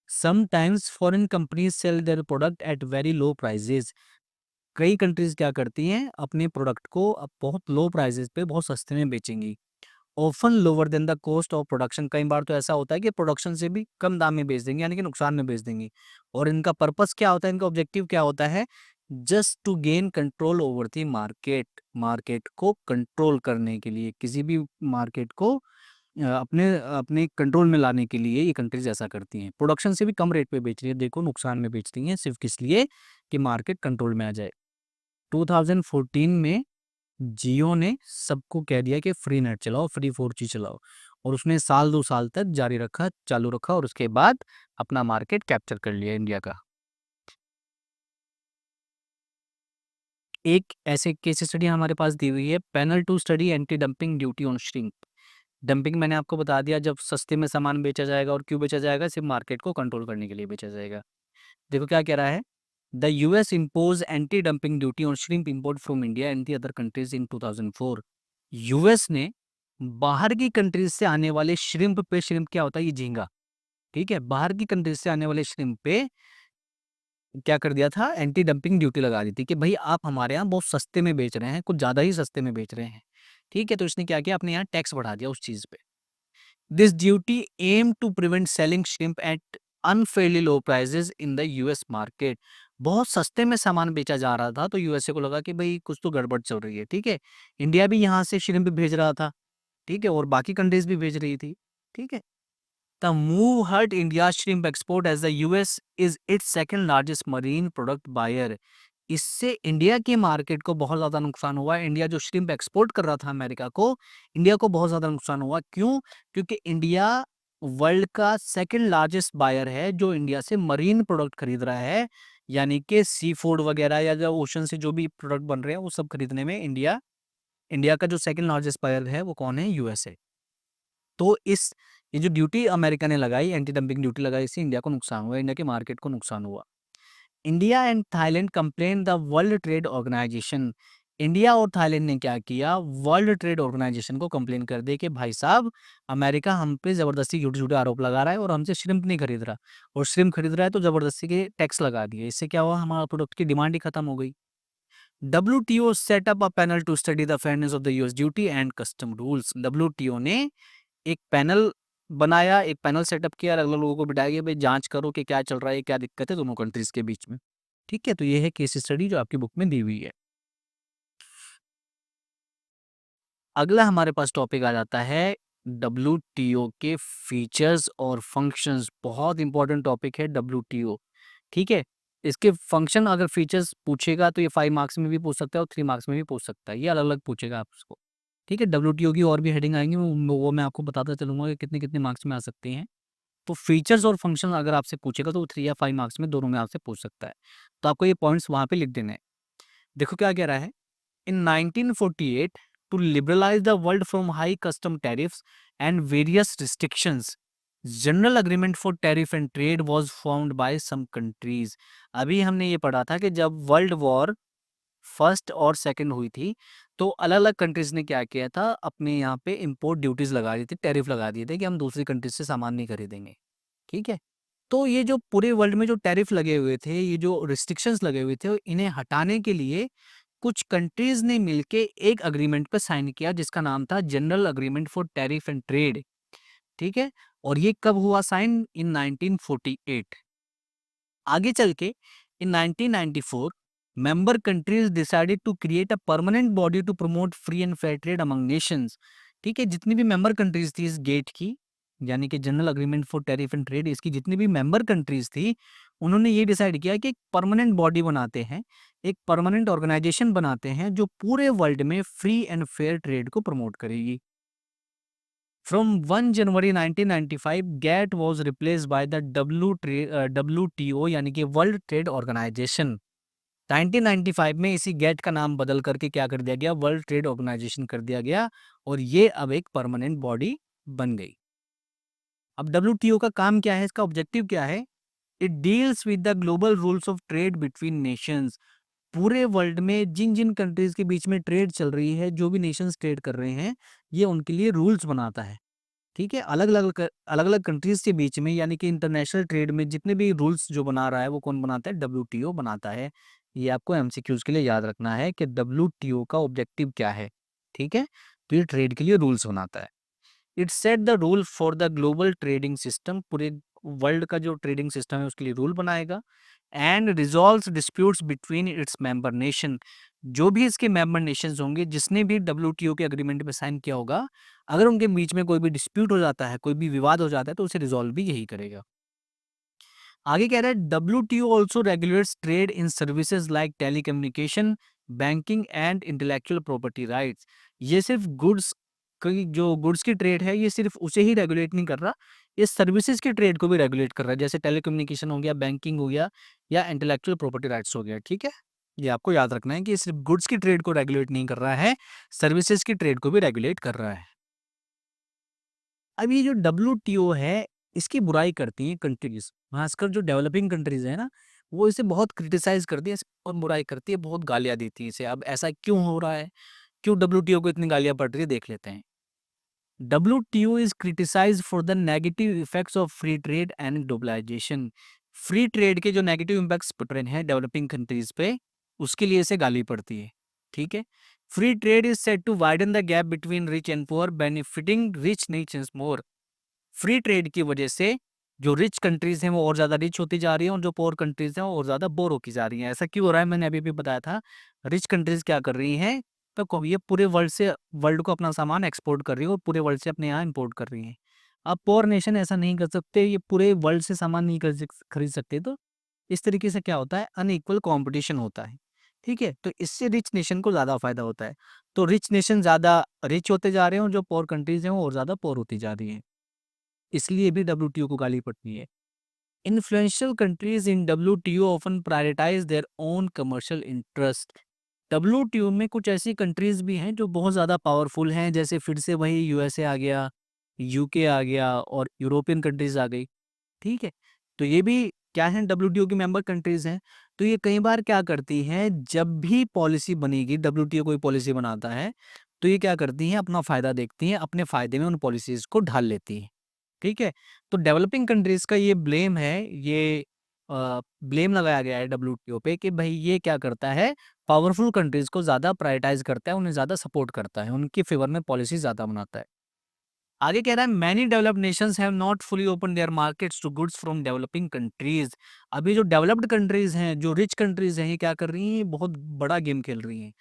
S1: Sometimes foreign companies sell their product at very low prices, कई कंट्रीज क्या करती हैं, अपने प्रोडक्ट को अब बहुत लो प्राइसेस पे बहुत सस्ते में बेचेंगी। Often lower than the cost of production, कई बार तो ऐसा होता है कि प्रोडक्शन से भी कम दाम में बेच देंगे, यानी कि नुकसान में बेच देंगे। और इनका पर्पस क्या होता है, इनका ऑब्जेक्टिव क्या होता है, just to gain control over the market, market को कंट्रोल करने के लिए, किसी भी मार्केट को अपने अपने कंट्रोल में लाने के लिए ये कंट्रीज ऐसा करती हैं। प्रोडक्शन से भी कम रेट पे बेच रही है, देखो नुकसान में बेचती हैं, सिर्फ किस लिए, कि मार्केट कंट्रोल में आ जाए। 2014 में जियो ने सबको कह दिया कि फ्री नेट चलाओ, फ्री 4G चलाओ, और उसने साल 2 साल तक जारी रखा, चालू रखा, और उसके बाद अपना मार्केट कैप्चर कर लिया इंडिया का। एक ऐसे केस स्टडी हमारे पास दी हुई है, panel to study anti dumping duty on shrimp. Dumping मैंने आपको बता दिया, जब सस्ते में सामान बेचा जाएगा, और क्यों बेचा जाएगा, सिर्फ मार्केट को कंट्रोल करने के लिए बेचा जाएगा। देखो क्या कह रहा है, the US impose anti dumping duty on shrimp import from India and the other countries in 2004। US ने बाहर की कंट्रीज से आने वाले श्रिम्प पे, श्रिम्प क्या होता है, ये झींगा, ठीक है, बाहर की कंट्रीज से आने वाले श्रिम्प पे क्या कर दिया था, एंटी डंपिंग ड्यूटी लगा दी थी कि भाई आप हमारे यहाँ बहुत सस्ते में बेच रहे हैं, कुछ ज्यादा ही सस्ते में बेच रहे हैं, ठीक है। तो इसने क्या किया, अपने यहाँ टैक्स बढ़ा दिया उस चीज पे। This duty aim to prevent selling shrimp at unfairly low prices in the US market. बहुत सस्ते में सामान बेचा जा रहा था, तो यूएसए को लगा कि भाई कुछ तो गड़बड़ चल रही है, ठीक है। इंडिया भी यहाँ से श्रिम्प भेज रहा था, ठीक है, और बाकी कंट्रीज भी भेज रही थी, ठीक है। The move hurt India shrimp export as the US is its second largest marine product buyer. इससे इंडिया के मार्केट को बहुत ज़्यादा नुकसान हुआ। इंडिया जो श्रिम्प एक्सपोर्ट कर रहा था अमेरिका को, इंडिया को बहुत ज़्यादा नुकसान हुआ। क्यों? क्योंकि इंडिया वर्ल्ड का सेकंड लार्जेस्ट बायर है, जो इंडिया से मरीन प्रोडक्ट खरीद रहा है, यानी कि सी फूड वगैरह या जो ओशन से जो भी प्रोडक्ट बन रहे हैं वो सब खरीदने में इंडिया, इंडिया का जो सेकंड लार्जेस्ट बायर है वो कौन है, यूएसए। तो इस ये जो ड्यूटी अमेरिका ने लगाई, एंटी डंपिंग ड्यूटी लगाई, इससे इंडिया को नुकसान हुआ, इंडिया के मार्केट को नुकसान हुआ। India and Thailand complain the World Trade Organization. India और थाईलैंड ने क्या किया, वर्ल्ड ट्रेड ऑर्गेनाइजेशन को कंप्लेन कर दे कि भाई साहब अमेरिका हम पे जबरदस्ती झूठे झूठे आरोप लगा रहा है और हमसे श्रिम्प नहीं खरीद रहा, और श्रिम्प खरीद रहा है तो जबरदस्ती के टैक्स लगा दिए। इससे क्या हुआ, हमारा प्रोडक्ट की डिमांड ही खत्म हो गई। WTO set up a panel to study the fairness of the US duty and custom rules. WTO ने एक पैनल बनाया, एक पैनल सेटअप किया, अलग अलग लोगों को बिठाया कि भाई जांच करो कि क्या चल रहा है, क्या दिक्कत है दोनों कंट्रीज के बीच में, ठीक है। तो ये है केस स्टडी जो आपकी बुक में दी हुई है। अगला हमारे पास टॉपिक आ जाता है WTO के फीचर्स और फंक्शंस। बहुत इंपॉर्टेंट टॉपिक है WTO, ठीक है। इसके फंक्शन अगर फीचर्स पूछेगा तो ये 5 मार्क्स में भी पूछ सकता है और 3 मार्क्स में भी पूछ सकता है, ये अलग-अलग पूछेगा आपको। ठीक है, डब्ल्यूटीओ की और भी हेडिंग आएँगी, वो मैं आपको बताता चलूँगा कि कितने-कितने मार्क्स में आ सकती हैं। तो फीचर्स और फंक्शन अगर आपसे पूछेगा तो 3 या 5 मार्क्स में दोनों में आपसे पूछ सकता है। तो आपको ये पॉइंट्स वहाँ पे लिख देने हैं। देखो क्या कह रहा है, in 1948 to liberalise the world from high custom tariffs and various restrictions, general agreement for tariff and trade was found by some countries. अभी हमने ये पढ़ा था कि जब वर्ल्ड वॉर फर्स्ट और सेकंड हुई थी, तो अलग-अलग कंट्रीज़ ने क्या किया था, अपने यहाँ पे इम्पोर्ट ड्यूटीज़ लगा दी थी, टैरिफ लगा दिए थे कि हम दूसरी कंट्री से सामान नहीं खरीदेंगे, ठीक है? तो ये जो पूरे वर्ल्ड में जो टैरिफ लगे हुए थे, ये जो रिस्ट्रिक्शंस लगे हुए थे, इन्हें हटाने के लिए कुछ कंट्रीज़ ने मिलके एक एग्रीमेंट पे साइन किया जिसका नाम था general agreement for tariff and trade, ठीक है? और ये कब हुआ साइन? इन 1948। आगे चल के इन 1994 member countries decided to create a permanent body to promote free and fair trade among nations। ठीक है, जितनी भी मेंबर कंट्रीज थी इस गेट की, यानी कि general agreement for tariff and trade, इसकी जितनी भी मेंबर कंट्रीज थी, उन्होंने ये डिसाइड किया कि एक परमानेंट बॉडी बनाते हैं, एक परमानेंट ऑर्गेनाइजेशन बनाते हैं जो पूरे वर्ल्ड में फ्री एंड फेयर ट्रेड को प्रमोट करेगी। From 1 January 1995 GATT was replaced by the WTO यानी कि वर्ल्ड ट्रेड ऑर्गेनाइजेशन। 1995 में इसी गेट का नाम बदल करके क्या कर दिया गया? वर्ल्ड ट्रेड ऑर्गेनाइजेशन कर दिया गया और ये अब एक परमानेंट बॉडी बन गई। अब डब्ल्यूटीओ का काम क्या है? इसका ऑब्जेक्टिव क्या है? It deals with the global rules of trade between Nations. पूरे वर्ल्ड में जिन जिन कंट्रीज के बीच में ट्रेड चल रही है, जो भी नेशंस ट्रेड कर रहे हैं, ये उनके लिए रूल्स बनाता है। ठीक है, अलग-अलग कंट्रीज़ के बीच में, यानी कि इंटरनेशनल ट्रेड में जितने भी रूल्स जो बना रहा है वो कौन बनाता है? डब्ल्यूटीओ बनाता है। ये आपको एमसीक्यूज़ के लिए याद रखना है कि डब्ल्यूटीओ का ऑब्जेक्टिव क्या है, ठीक है? तो ये ट्रेड के लिए रूल्स बनाता है। It set the rule for the global trading system, पूरे वर्ल्ड का जो ट्रेडिंग सिस्टम है उसके लिए रूल बनाएगा। And resolves disputes between its member nation, जो भी इसके मेंबर नेशंस होंगे, जिसने भी डब्ल्यूटीओ के एग्रीमेंट पे साइन किया होगा, अगर उनके बीच में कोई भी डिस्प्यूट हो जाता है, कोई भी विवाद हो जाता है, तो उसे रिजॉल्व भी यही करेगा। आगे कह रहा है WTO also regulates trade in services like telecommunication, banking and intellectual property rights. ये सिर्फ गुड्स की, जो गुड्स की ट्रेड है, ये सिर्फ उसे ही रेगुलेट नहीं कर रहा, ये सर्विसेज की ट्रेड को भी रेगुलेट कर रहा है, जैसे टेलीकम्युनिकेशन हो गया, बैंकिंग हो गया या इंटेलेक्चुअल प्रॉपर्टी राइट्स हो गया। ठीक है, ये आपको याद रखना है कि ये सिर्फ गुड्स की ट्रेड को रेगुलेट नहीं कर रहा है, सर्विसेज की ट्रेड को भी रेगुलेट कर रहा है। अब ये जो डब्ल्यूटीओ है, इसकी बुराई करती हैं कंट्रीज़, खासकर जो डेवलपिंग कंट्रीज़ है ना, वो इसे बहुत क्रिटिसाइज़ करती है, इसे बहुत बुराई करती है, बहुत गालियाँ देती है इसे। अब ऐसा क्यों हो रहा है? क्यों डब्ल्यूटीओ को इतनी गालियाँ पड़ रही है? देख लेते हैं। WTO is criticised for the negative effects of free trade and globalisation. Free trade के जो नेगेटिव इम्पैक्ट्स पड़ रहे हैं डेवलपिंग कंट्रीज़ पे, उसके लिए इसे गाली पड़ती है। ठीक है? Free trade is said to widen the gap between rich and poor, benefiting rich nations more. Free trade की वजह से जो रिच कंट्रीज हैं वो और ज़्यादा रिच होती जा रही हैं और जो पोर कंट्रीज हैं वो और ज़्यादा बोर होती जा रही हैं। ऐसा क्यों हो रहा है? मैंने अभी भी बताया था, रिच कंट्रीज क्या कर रही हैं, तो ये पूरे वर्ल्ड को अपना सामान एक्सपोर्ट कर रही है और पूरे वर्ल्ड से अपने यहाँ इंपोर्ट कर रही हैं। अब पोर नेशन ऐसा नहीं कर सकते, ये पूरे वर्ल्ड से सामान नहीं खरीद सकते, तो इस तरीके से क्या होता है, अनइक्वल कॉम्पिटिशन होता है। ठीक है, तो इससे रिच नेशन को ज़्यादा फायदा होता है। तो रिच नेशन ज़्यादा रिच होते जा रहे हैं और जो पोर कंट्रीज हैं वो और ज़्यादा पोर होती जा रही हैं, इसलिए भी डब्ल्यूटीओ को गाली पड़ती है। Influential countries in WTO often prioritise their own commercial interest. WTO में कुछ ऐसी कंट्रीज भी हैं जो बहुत ज़्यादा पावरफुल हैं, जैसे फिर से वही यूएसए आ गया, यूके आ गया और यूरोपियन कंट्रीज आ गई। ठीक है, तो ये भी क्या है, डब्ल्यूटीओ की मेंबर कंट्रीज हैं। तो ये कई बार क्या करती हैं, जब भी पॉलिसी बनेगी, डब्ल्यूटीओ कोई पॉलिसी बनाता है, तो ये क्या करती हैं, अपना फ़ायदा देखती हैं, अपने फ़ायदे में उन पॉलिसीज़ को ढाल लेती हैं। ठीक है? तो डेवलपिंग कंट्रीज़ का ये ब्लेम है, ये ब्लेम लगाया गया है डब्ल्यूटीओ पे कि भई ये क्या करता है, पावरफुल कंट्रीज़ को ज़्यादा प्रायोरिटाइज़ करता है, उन्हें ज़्यादा सपोर्ट करता है, उनके फ़ेवर में पॉलिसी ज़्यादा बनाता है। आगे कह रहा है many developed nations have not fully open their markets to goods from developing countries. अभी जो डेवलप्ड कंट्रीज़ हैं, जो रिच कंट्रीज़ हैं, ये क्या कर रही हैं, ये बहुत बड़ा गेम खेल रही हैं।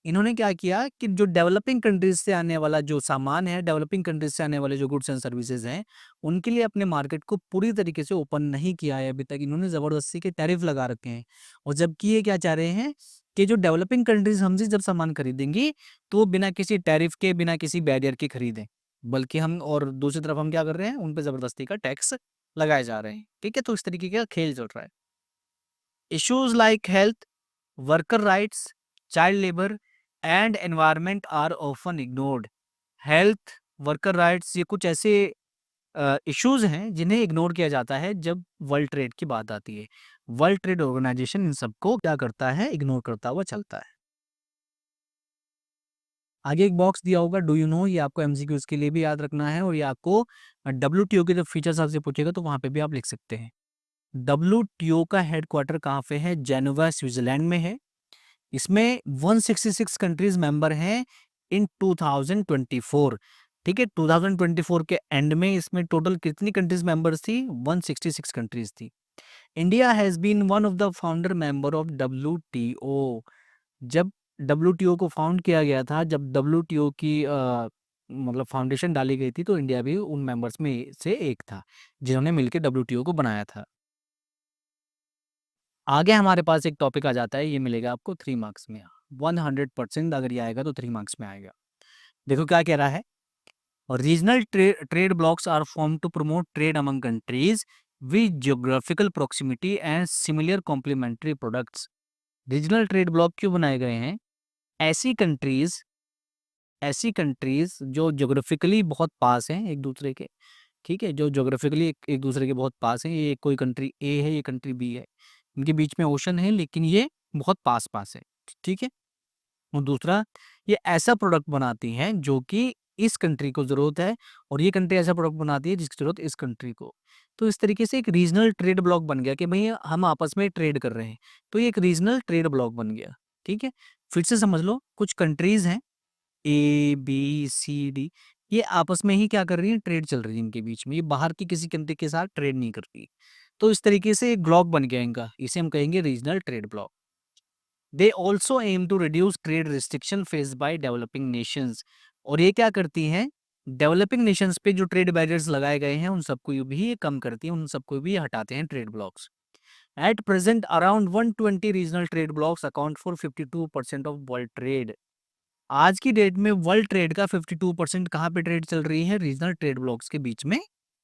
S1: इन्होंने क्या किया कि जो डेवलपिंग कंट्रीज से आने वाला जो सामान है, डेवलपिंग कंट्रीज से आने वाले जो गुड्स एंड सर्विसेज हैं, उनके लिए अपने मार्केट को पूरी तरीके से ओपन नहीं किया है अभी तक। इन्होंने ज़बरदस्ती के टैरिफ लगा रखे हैं, और जबकि ये क्या चाह रहे हैं कि जो डेवलपिंग कंट्रीज हमसे जब सामान खरीदेंगी, तो वो बिना किसी टैरिफ के, बिना किसी बैरियर के खरीदें। बल्कि हम, और दूसरी तरफ हम क्या कर रहे हैं, उन पे ज़बरदस्ती का टैक्स लगाए जा रहे हैं। ठीक है, तो इस तरीके का खेल चल रहा है। Issues like health, worker rights, child labour and environment are often ignored. Health, worker rights, ये कुछ ऐसे इश्यूज हैं जिन्हें इग्नोर किया जाता है जब वर्ल्ड ट्रेड की बात आती है। वर्ल्ड ट्रेड ऑर्गेनाइजेशन इन सबको क्या करता है, इग्नोर करता हुआ चलता है। आगे एक बॉक्स दिया होगा, डू यू नो, ये आपको एमसीक्यूज के लिए भी याद रखना है, और ये आपको डब्ल्यूटीओ के जब फीचर्स आपसे पूछेगा तो वहां पे भी आप लिख सकते हैं। डब्ल्यूटीओ का हेडक्वार्टर कहाँ पे है? जेनेवा, स्विट्जरलैंड में है। इसमें 166 कंट्रीज मेंबर हैं इन 2024। ठीक है, 2024 के एंड में इसमें टोटल कितनी कंट्रीज मेंबर्स थी? 166 कंट्रीज थी। India has been one of the founder member of WTO. जब डब्ल्यूटीओ को फाउंड किया गया था, जब डब्ल्यूटीओ की मतलब फाउंडेशन डाली गई थी, तो इंडिया भी उन मेंबर्स में से एक था जिन्होंने मिलकर डब्ल्यूटीओ को बनाया था। आगे हमारे पास एक टॉपिक आ जाता है, ये मिलेगा आपको 3 मार्क्स में। 100% अगर ये आएगा तो 3 मार्क्स में आएगा। देखो क्या कह रहा है, regional trade blocs are form to promote trade among countries with geographical proximity and similar complementary products. Regional trade bloc क्यों बनाए गए हैं? ऐसी कंट्रीज ऐसी कंट्रीज जो ज्योग्राफिकली बहुत पास हैं एक दूसरे के। ठीक है, जो ज्योग्राफिकली एक दूसरे के बहुत पास हैं। ये कोई कंट्री ए है, ये कंट्री बी है, इनके बीच में ओशन है, लेकिन ये बहुत पास पास है। ठीक है, और दूसरा, ये ऐसा प्रोडक्ट बनाती हैं जो कि इस कंट्री को ज़रूरत है, और ये कंट्री ऐसा प्रोडक्ट बनाती है जिसकी ज़रूरत इस कंट्री को। तो इस तरीके से एक रीजनल ट्रेड ब्लॉक बन गया कि भई हम आपस में ट्रेड कर रहे हैं, तो ये एक रीजनल ट्रेड ब्लॉक बन गया। ठीक है, फिर से समझ लो, कुछ कंट्रीज़ हैं ए, बी, सी, डी, ये आपस में ही क्या कर रही हैं, ट्रेड चल रही है इनके बीच में, ये बाहर की किसी कंट्री के साथ ट्रेड नहीं कर रही। तो इस तरीके से एक ब्लॉक बन गया इनका, इसे हम कहेंगे regional trade bloc. They also aim to reduce trade restriction face by developing nations. और ये क्या करती हैं, डेवलपिंग नेशंस पे जो ट्रेड बैरियर्स लगाए गए हैं उन सबको भी ये कम करती हैं, उन सबको भी हटाते हैं trade blocks. At present around 120 regional trade blocks account for 52% of world trade. आज की डेट में वर्ल्ड ट्रेड का 52% कहाँ पे ट्रेड चल रही है? रीजनल ट्रेड ब्लॉक्स के बीच में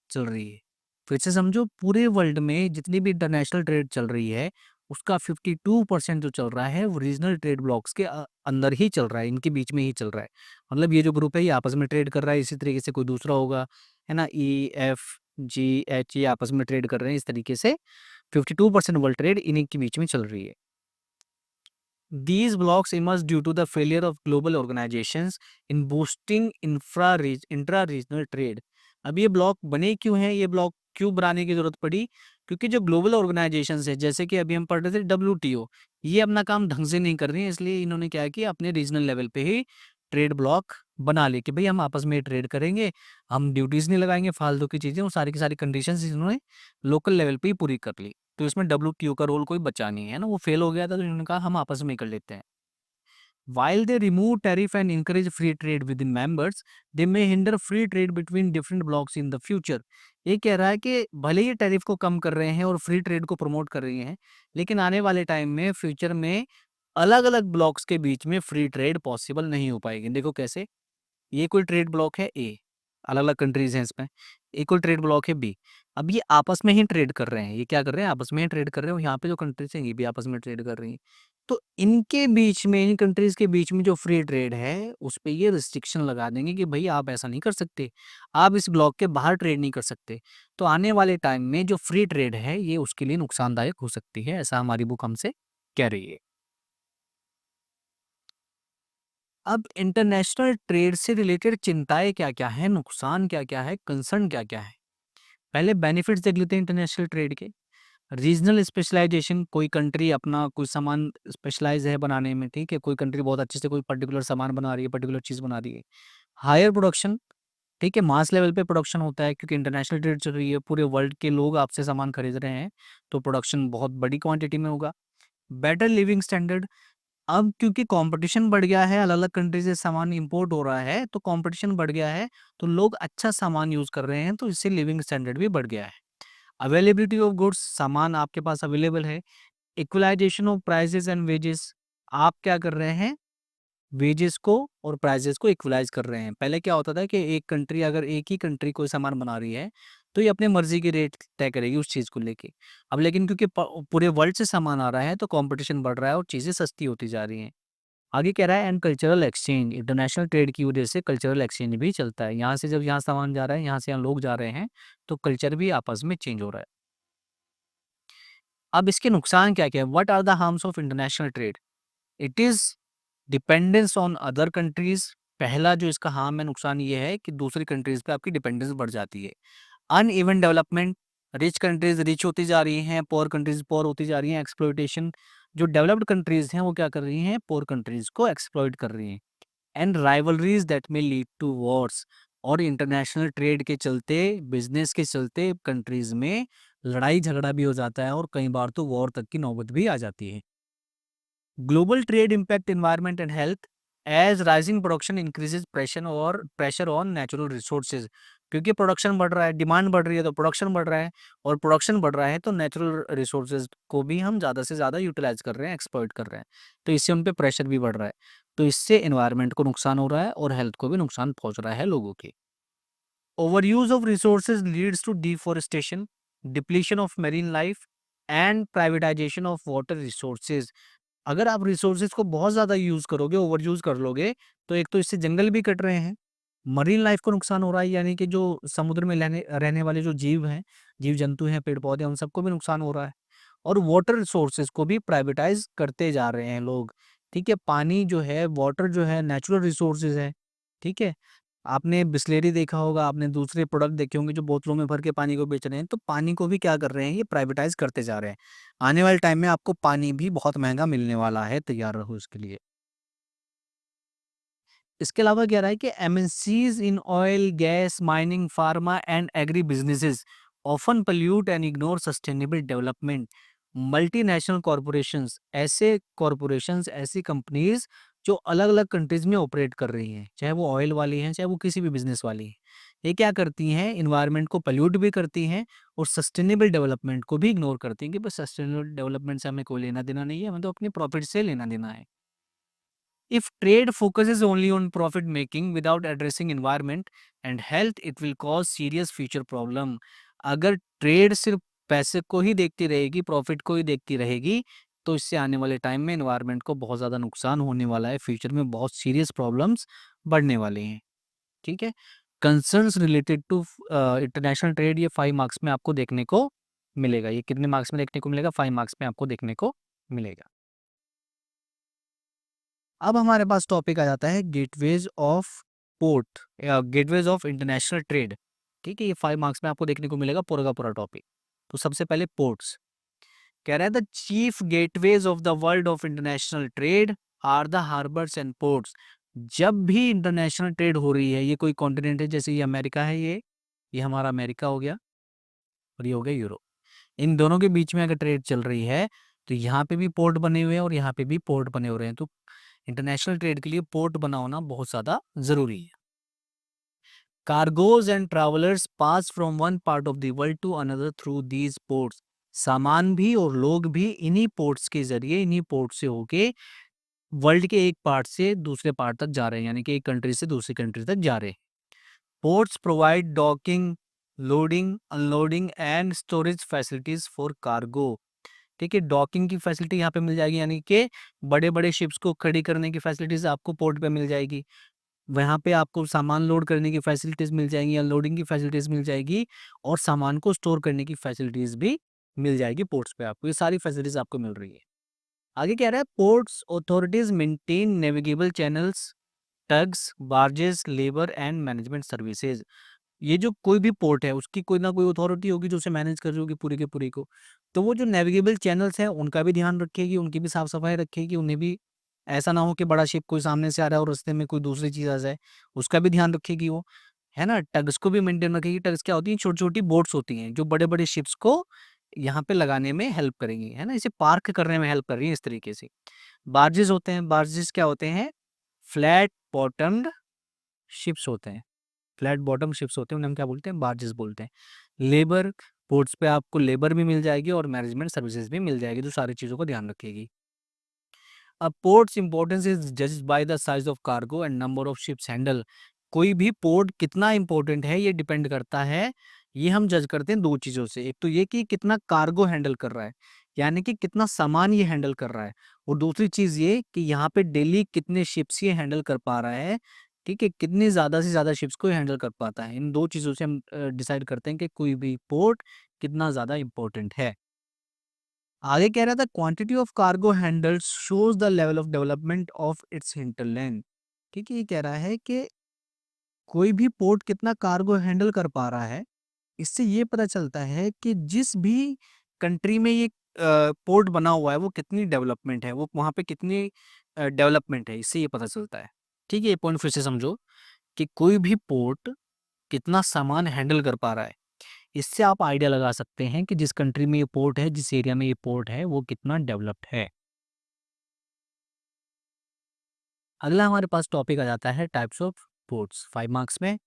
S1: चल रही है। फिर से समझो, पूरे वर्ल्ड में जितनी भी इंटरनेशनल ट्रेड चल रही है, उसका 52% जो चल रहा है वो रीजनल ट्रेड ब्लॉक्स के अंदर ही चल रहा है, इनके बीच में ही चल रहा है। मतलब ये जो ग्रुप है ये आपस में ट्रेड कर रहा है, इसी तरीके से कोई दूसरा होगा, है ना, ई, एफ, जी, एच, ये आपस में ट्रेड कर रहे हैं। इस तरीके से 52% वर्ल्ड ट्रेड इन्हीं के बीच में चल रही है। These blocks emerged due to the failure of global organizations in boosting intra-regional trade। अब ये ब्लॉक बने क्यों हैं, ये ब्लॉक क्यों बनाने की जरूरत पड़ी? क्योंकि जो ग्लोबल ऑर्गेनाइजेशंस है, जैसे कि अभी हम पढ़ रहे थे डब्ल्यूटीओ, ये अपना काम ढंग से नहीं कर रही है, इसलिए इन्होंने क्या किया, अपने रीजनल लेवल पे ही ट्रेड ब्लॉक बना ले कि भाई हम आपस में ट्रेड करेंगे, हम ड्यूटीज नहीं लगाएंगे, फालतू की चीजें, वो सारी की सारी कंडीशंस इन्होंने लोकल लेवल पे ही पूरी कर ली। तो इसमें डब्ल्यूटीओ का रोल कोई बचा नहीं है ना, वो फेल हो गया था, तो इन्होंने कहा हम आपस में कर लेते हैं। While they remove tariff and encourage free trade within members, they may hinder free trade between different blocks in the future। ये कह रहा है कि भले ही टैरिफ को कम कर रहे हैं और फ्री ट्रेड को प्रमोट कर रही हैं, लेकिन आने वाले टाइम में, फ्यूचर में, अलग-अलग ब्लॉक्स के बीच में फ्री ट्रेड पॉसिबल नहीं हो पाएगी। देखो कैसे, ये कोई ट्रेड ब्लॉक है ए, अलग-अलग कंट्रीज़ हैं इसमें। एक कोई ट्रेड ब्लॉक है बी। अब ये आपस में ही ट्रेड कर रहे हैं। ये क्या कर रहे हैं? आपस में ही ट्रेड कर रहे हैं, और यहाँ पे जो कंट्रीज़ हैं ये भी आपस में ट्रेड कर रही हैं। तो इनके बीच में, इन कंट्रीज़ के बीच में जो फ्री ट्रेड है, उस पे ये रिस्ट्रिक्शन लगा देंगे कि भई आप ऐसा नहीं कर सकते। आप इस ब्लॉक के बाहर ट्रेड नहीं कर सकते। तो आने वाले टाइम में जो फ्री ट्रेड है, ये उसके लिए नुकसानदायक हो सकती है, ऐसा हमारी बुक हमसे कह रही है। अब इंटरनेशनल ट्रेड से रिलेटेड चिंताएँ क्या-क्या हैं, नुकसान क्या-क्या है, कंसर्न क्या-क्या है? पहले बेनिफिट्स देख लेते हैं इंटरनेशनल ट्रेड के। रीजनल स्पेशलाइजेशन, कोई कंट्री अपना कोई सामान स्पेशलाइज़ है बनाने में, ठीक है? कोई कंट्री बहुत अच्छे से कोई पर्टिकुलर सामान बना रही है, पर्टिकुलर चीज़ बना रही है। हायर प्रोडक्शन, ठीक है? मास लेवल पे प्रोडक्शन होता है क्योंकि इंटरनेशनल ट्रेड चल रही है, पूरे वर्ल्ड के लोग आपसे सामान खरीद रहे हैं, तो प्रोडक्शन बहुत बड़ी क्वांटिटी में होगा। बेटर लिविंग स्टैंडर्ड, अब क्योंकि कंपटीशन बढ़ गया है, अलग-अलग कंट्री से सामान इंपोर्ट हो रहा है, तो कंपटीशन बढ़ गया है, तो लोग अच्छा सामान यूज़ कर रहे हैं, तो इससे लिविंग स्टैंडर्ड भी बढ़ गया है। अवेलेबिलिटी ऑफ गुड्स, सामान आपके पास अवेलेबल है। Equalisation of prices and wages, आप क्या कर रहे हैं, वेजेस को और प्राइसेस को इक्वलाइज कर रहे हैं। पहले क्या होता था कि एक कंट्री, अगर एक ही कंट्री कोई सामान बना रही है, तो ये अपने मर्जी के रेट तय करेगी उस चीज़ को लेके। अब लेकिन क्योंकि पूरे वर्ल्ड से सामान आ रहा है, तो कंपटीशन बढ़ रहा है और चीज़ें सस्ती होती जा रही हैं। आगे कह रहा है and cultural exchange, international trade की वजह से कल्चरल एक्सचेंज भी चलता है। यहाँ से जब यहाँ सामान जा रहा है, यहाँ से यहाँ लोग जा रहे हैं, तो कल्चर भी आपस में चेंज हो रहा है। अब इसके नुकसान क्या-क्या है? What are the harms of international trade? It is dependence on other countries. पहला जो इसका हार्म है, नुकसान ये है कि दूसरी कंट्रीज़ पे आपकी डिपेंडेंस बढ़ जाती है। Uneven development, rich countries rich होती जा रही हैं, पुअर कंट्रीज़ पुअर होती जा रही हैं। एक्सप्लॉइटेशन, जो डेवलप्ड कंट्रीज़ हैं, वो क्या कर रही हैं? पुअर कंट्रीज़ को एक्सप्लॉइट कर रही हैं। And rivalries that may lead to wars, और इंटरनेशनल ट्रेड के चलते, बिज़नेस के चलते कंट्रीज़ में लड़ाई-झगड़ा भी हो जाता है और कई बार तो वॉर तक की नौबत भी आ जाती है। Global trade impact environment and health, as rising production increases pressure on natural resources. क्योंकि प्रोडक्शन बढ़ रहा है, डिमांड बढ़ रही है, तो प्रोडक्शन बढ़ रहा है, और प्रोडक्शन बढ़ रहा है तो नेचुरल रिसोर्सेज को भी हम ज़्यादा से ज़्यादा यूटिलाइज कर रहे हैं, एक्सप्लॉइट कर रहे हैं, तो इससे उन पे प्रेशर भी बढ़ रहा है। तो इससे एनवायरनमेंट को नुकसान हो रहा है और हेल्थ को भी नुकसान पहुंच रहा है लोगों के। Overuse of resources leads to deforestation, depletion of marine life and privatization of water resources. अगर आप रिसोर्सेज को बहुत ज़्यादा यूज़ करोगे, ओवर यूज़ कर लोगे, तो एक तो इससे जंगल भी कट रहे हैं, मरीन लाइफ को नुकसान हो रहा है, यानी कि जो समुद्र में रहने रहने वाले जो जीव हैं, जीव-जंतु हैं, पेड़-पौधे, उन सबको भी नुकसान हो रहा है। और वाटर रिसोर्सेज को भी प्राइवेटाइज़ करते जा रहे हैं लोग, ठीक है? पानी जो है, वाटर जो है, नेचुरल रिसोर्सेज है, ठीक है? आपने बिसलेरी देखा होगा, आपने दूसरे प्रोडक्ट देखे होंगे जो बोतलों में भर के पानी को बेच रहे हैं, तो पानी को भी क्या कर रहे हैं, ये प्राइवेटाइज़ करते जा रहे हैं। आने वाले टाइम में आपको पानी भी बहुत महँगा मिलने वाला है, तैयार रहो इसके लिए। इसके अलावा क्या रहा है कि MNCs in oil, gas, mining, pharma and agri businesses often pollute and ignore sustainable development. Multinational corporations, ऐसी कंपनीज़ जो अलग-अलग कंट्रीज़ में ऑपरेट कर रही हैं, चाहे वो ऑयल वाली हैं, चाहे वो किसी भी बिज़नेस वाली हैं। ये क्या करती हैं, एनवायरनमेंट को पोल्यूट भी करती हैं और सस्टेनेबल डेवलपमेंट को भी इग्नोर करती हैं कि बस सस्टेनेबल डेवलपमेंट से हमें कोई लेना-देना नहीं है, हमें तो अपने प्रॉफ़िट से लेना-देना है। If trade focuses only on profit making without addressing environment and health, it will cause serious future problem. अगर ट्रेड सिर्फ पैसे को ही देखती रहेगी, प्रॉफिट को ही देखती रहेगी, तो इससे आने वाले टाइम में एनवायरनमेंट को बहुत ज़्यादा नुकसान होने वाला है। फ्यूचर में बहुत सीरियस प्रॉब्लम्स बढ़ने वाली हैं। ठीक है? Concerns related to international trade, ये 5 मार्क्स में आपको देखने को मिलेगा। ये कितने मार्क्स में देखने को मिलेगा? 5 मार्क्स में आपको देखने को मिलेगा। अब हमारे पास टॉपिक आ जाता है गेटवेज ऑफ पोर्ट या गेटवेज ऑफ इंटरनेशनल ट्रेड। ठीक है, ये 5 मार्क्स में आपको देखने को मिलेगा पूरा का पूरा टॉपिक। तो सबसे पहले पोर्ट्स, कह रहा है the chief gateways of the world of international trade are the harbours and ports. जब भी इंटरनेशनल ट्रेड हो रही है, ये कोई कॉन्टिनेंट है, जैसे ये अमेरिका है, ये हमारा अमेरिका हो गया और ये हो गया यूरोप। इन दोनों के बीच में अगर ट्रेड चल रही है, तो यहाँ पे भी पोर्ट बने हुए हैं और यहाँ पे भी पोर्ट बने हो रहे हैं, तो इंटरनेशनल ट्रेड के लिए पोर्ट बना होना बहुत ज़्यादा ज़रूरी है। Cargos and travellers pass from one part of the world to another through these ports. सामान भी और लोग भी इन्हीं पोर्ट्स के जरिए, इन्हीं पोर्ट से होके वर्ल्ड के एक पार्ट से दूसरे पार्ट तक जा रहे हैं, यानी कि एक कंट्री से दूसरी कंट्री तक जा रहे हैं। Ports provide docking, loading, unloading and storage facilities for cargo. ठीक है, डॉकिंग की फैसिलिटी यहाँ पे मिल जाएगी, यानी कि बड़े-बड़े शिप्स को खड़ी करने की फैसिलिटीज़ आपको पोर्ट पे मिल जाएगी। वहाँ पे आपको सामान लोड करने की फैसिलिटीज़ मिल जाएँगी, अनलोडिंग की फैसिलिटीज़ मिल जाएगी और सामान को स्टोर करने की फैसिलिटीज़ भी मिल जाएगी पोर्ट्स पे आपको। ये सारी फैसिलिटीज़ आपको मिल रही है। आगे कह रहा है ports authorities maintain navigable channels, tugs, barges, labour and management services. ये जो कोई भी पोर्ट है, उसकी कोई ना कोई अथॉरिटी होगी जो उसे मैनेज कर रही होगी पूरी की पूरी को। तो वो जो नेविगेबल चैनल्स हैं, उनका भी ध्यान रखेगी, उनकी भी साफ-सफाई रखेगी, उन्हें भी ऐसा ना हो कि बड़ा शिप कोई सामने से आ रहा है और रास्ते में कोई दूसरी चीज़ आ जाए, उसका भी ध्यान रखेगी वो, है ना? टग्स को भी मेंटेन रखेगी। टग्स क्या होती हैं? छोटी-छोटी बोट्स होती हैं, जो बड़े-बड़े शिप्स को यहाँ पे लगाने में हेल्प करेंगी, है ना, इसे पार्क करने में हेल्प कर रही है इस तरीके से। बार्जेस होते हैं, बार्जेस क्या होते हैं, फ्लैट बॉटम्ड शिप्स होते हैं, फ्लैट बॉटम शिप्स होते हैं, उन्हें हम क्या बोलते हैं, बार्जेस बोलते हैं। लेबर, पोर्ट्स पे आपको लेबर भी मिल जाएगी और मैनेजमेंट सर्विसेज भी मिल जाएगी, जो सारी चीज़ों को ध्यान रखेगी। अब ports importance is judged by the size of cargo and number of ships handle. कोई भी पोर्ट कितना इंपॉर्टेंट है ये डिपेंड करता है, ये हम जज करते हैं दो चीज़ों से। एक तो ये कि कितना कार्गो हैंडल कर रहा है, यानी कि कितना सामान ये हैंडल कर रहा है, और दूसरी चीज़ ये कि यहाँ पे डेली कितने शिप्स ये हैंडल कर पा रहा है, ठीक है, कितनी ज़्यादा से ज़्यादा शिप्स को हैंडल कर पाता है। इन दो चीज़ों से हम डिसाइड करते हैं कि कोई भी पोर्ट कितना ज़्यादा इंपॉर्टेंट है। आगे कह रहा था quantity of cargo handled shows the level of development of its hinterland. ठीक है, ये कह रहा है कि कोई भी पोर्ट कितना कार्गो हैंडल कर पा रहा है, इससे ये पता चलता है कि जिस भी कंट्री में ये पोर्ट बना हुआ है वो कितनी डेवलपमेंट है, वो वहाँ पे कितनी डेवलपमेंट है, इससे ये पता चलता है। ठीक है, ये पॉइंट फिर से समझो कि कोई भी पोर्ट कितना सामान हैंडल कर पा रहा है, इससे आप आइडिया लगा सकते हैं कि जिस कंट्री में ये पोर्ट है, जिस एरिया में ये पोर्ट है, वो कितना डेवलप्ड है। अगला हमारे पास टॉपिक आ जाता है टाइप्स ऑफ पोर्ट्स 5 मार्क्स में।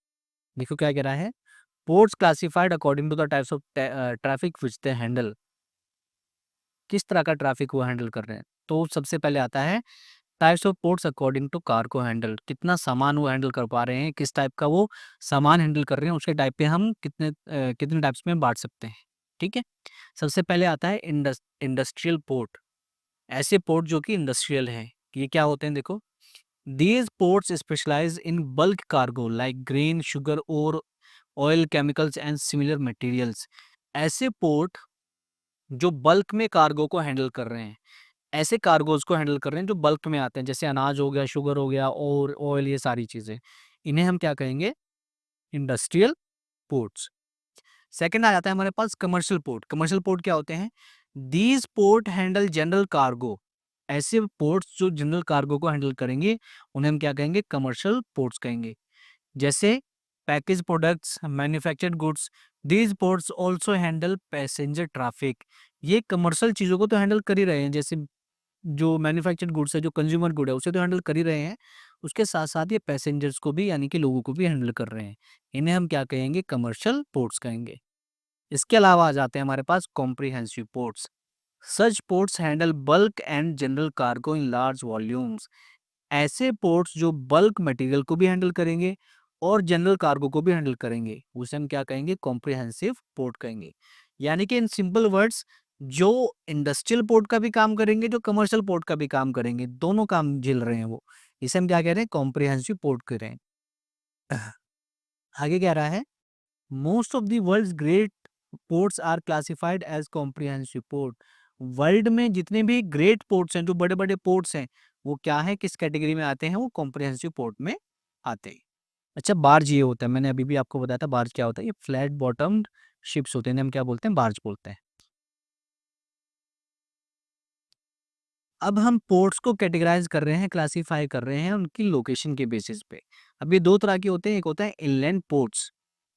S1: देखो क्या कह रहा है, ports classified according to the types of traffic which they handle. किस तरह का ट्रैफिक वो हैंडल कर रहे हैं, तो सबसे पहले आता है types of ports according to cargo handle. कितना सामान वो हैंडल कर पा रहे हैं, किस टाइप का वो सामान हैंडल कर रहे हैं, उसके टाइप पे हम कितने टाइप्स में बांट सकते हैं। ठीक है, सबसे पहले आता है इंडस्ट्रियल पोर्ट। ऐसे पोर्ट जो कि इंडस्ट्रियल हैं, ये क्या होते हैं, देखो, these ports specialize in bulk cargo like grain, sugar और oil, chemicals and similar materials। ऐसे पोर्ट जो बल्क में कार्गो को हैंडल कर रहे हैं, ऐसे कार्गोज को हैंडल कर रहे हैं जो बल्क में आते हैं, जैसे अनाज हो गया, शुगर हो गया और ऑयल, ये सारी चीजें, इन्हें हम क्या कहेंगे, इंडस्ट्रियल पोर्ट्स। सेकंड आ जाता है हमारे पास कमर्शियल पोर्ट। कमर्शियल पोर्ट क्या होते हैं, these port handle general cargo. ऐसे पोर्ट्स जो जनरल कार्गो को हैंडल करेंगे उन्हें हम क्या कहेंगे, कमर्शियल पोर्ट्स कहेंगे। जैसे package products, manufactured goods, these ports also handle passenger traffic. ये कमर्शियल चीज़ों को तो हैंडल कर ही रहे हैं, जैसे जो मैन्युफैक्चर्ड गुड्स है, जो कंज्यूमर गुड है, उसे तो हैंडल कर ही रहे हैं, उसके साथ साथ ये पैसेंजर्स को भी, यानी कि लोगों को भी हैंडल कर रहे हैं। इन्हें हम क्या कहेंगे, कमर्शियल पोर्ट्स कहेंगे। इसके अलावा आ जाते हैं हमारे पास comprehensive ports. Such ports handle bulk and general cargo in large volumes. ऐसे पोर्ट्स जो बल्क मटेरियल को भी हैंडल करेंगे और जनरल कार्गो को भी हैंडल करेंगे, उसे हम क्या कहेंगे, कॉम्प्रिहेंसिव पोर्ट कहेंगे। यानी कि इन सिंपल वर्ड्स, जो इंडस्ट्रियल पोर्ट का भी काम करेंगे, जो कमर्शियल पोर्ट का भी काम करेंगे, दोनों काम झेल रहे हैं वो, इसे हम क्या कह रहे हैं, कॉम्प्रिहेंसिव पोर्ट कह रहे हैं। आगे कह रहा है, most of the world's great ports are classified as comprehensive port. World में जितने भी ग्रेट पोर्ट्स हैं, जो बड़े बड़े पोर्ट्स हैं, वो क्या है, किस कैटेगरी में आते हैं, वो कॉम्प्रिहेंसिव पोर्ट में आते हैं। अच्छा, बार्ज ये होता है, मैंने अभी भी आपको बताया था बार्ज क्या होता है, ये फ्लैट बॉटम्ड शिप्स होते हैं, इन्हें हम क्या बोलते हैं, बार्ज बोलते हैं। अब हम पोर्ट्स को कैटेगराइज कर रहे हैं, क्लासिफाई कर रहे हैं उनकी लोकेशन के बेसिस पे। अब ये दो तरह के होते हैं, एक होता है इनलैंड पोर्ट्स।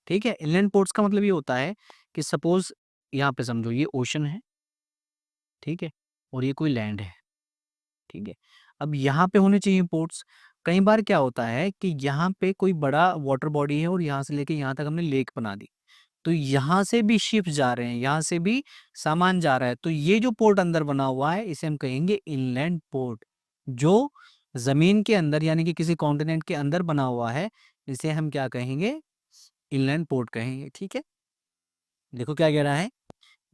S1: ठीक है, इनलैंड पोर्ट्स का मतलब ये होता है कि सपोज यहाँ पे समझो ये ओशन है, ठीक है, और ये कोई लैंड है, ठीक है। अब यहाँ पे होने चाहिए पोर्ट्स। कई बार क्या होता है कि यहाँ पे कोई बड़ा वाटर बॉडी है और यहाँ से लेके यहाँ तक हमने लेक बना दी, तो यहाँ से भी शिप्स जा रहे हैं, यहाँ से भी सामान जा रहा है, तो ये जो पोर्ट अंदर बना हुआ है इसे हम कहेंगे इनलैंड पोर्ट। जो जमीन के अंदर, यानी कि किसी कॉन्टिनेंट के अंदर बना हुआ है, इसे हम क्या कहेंगे, इनलैंड पोर्ट कहेंगे। ठीक है, देखो क्या कह रहा है,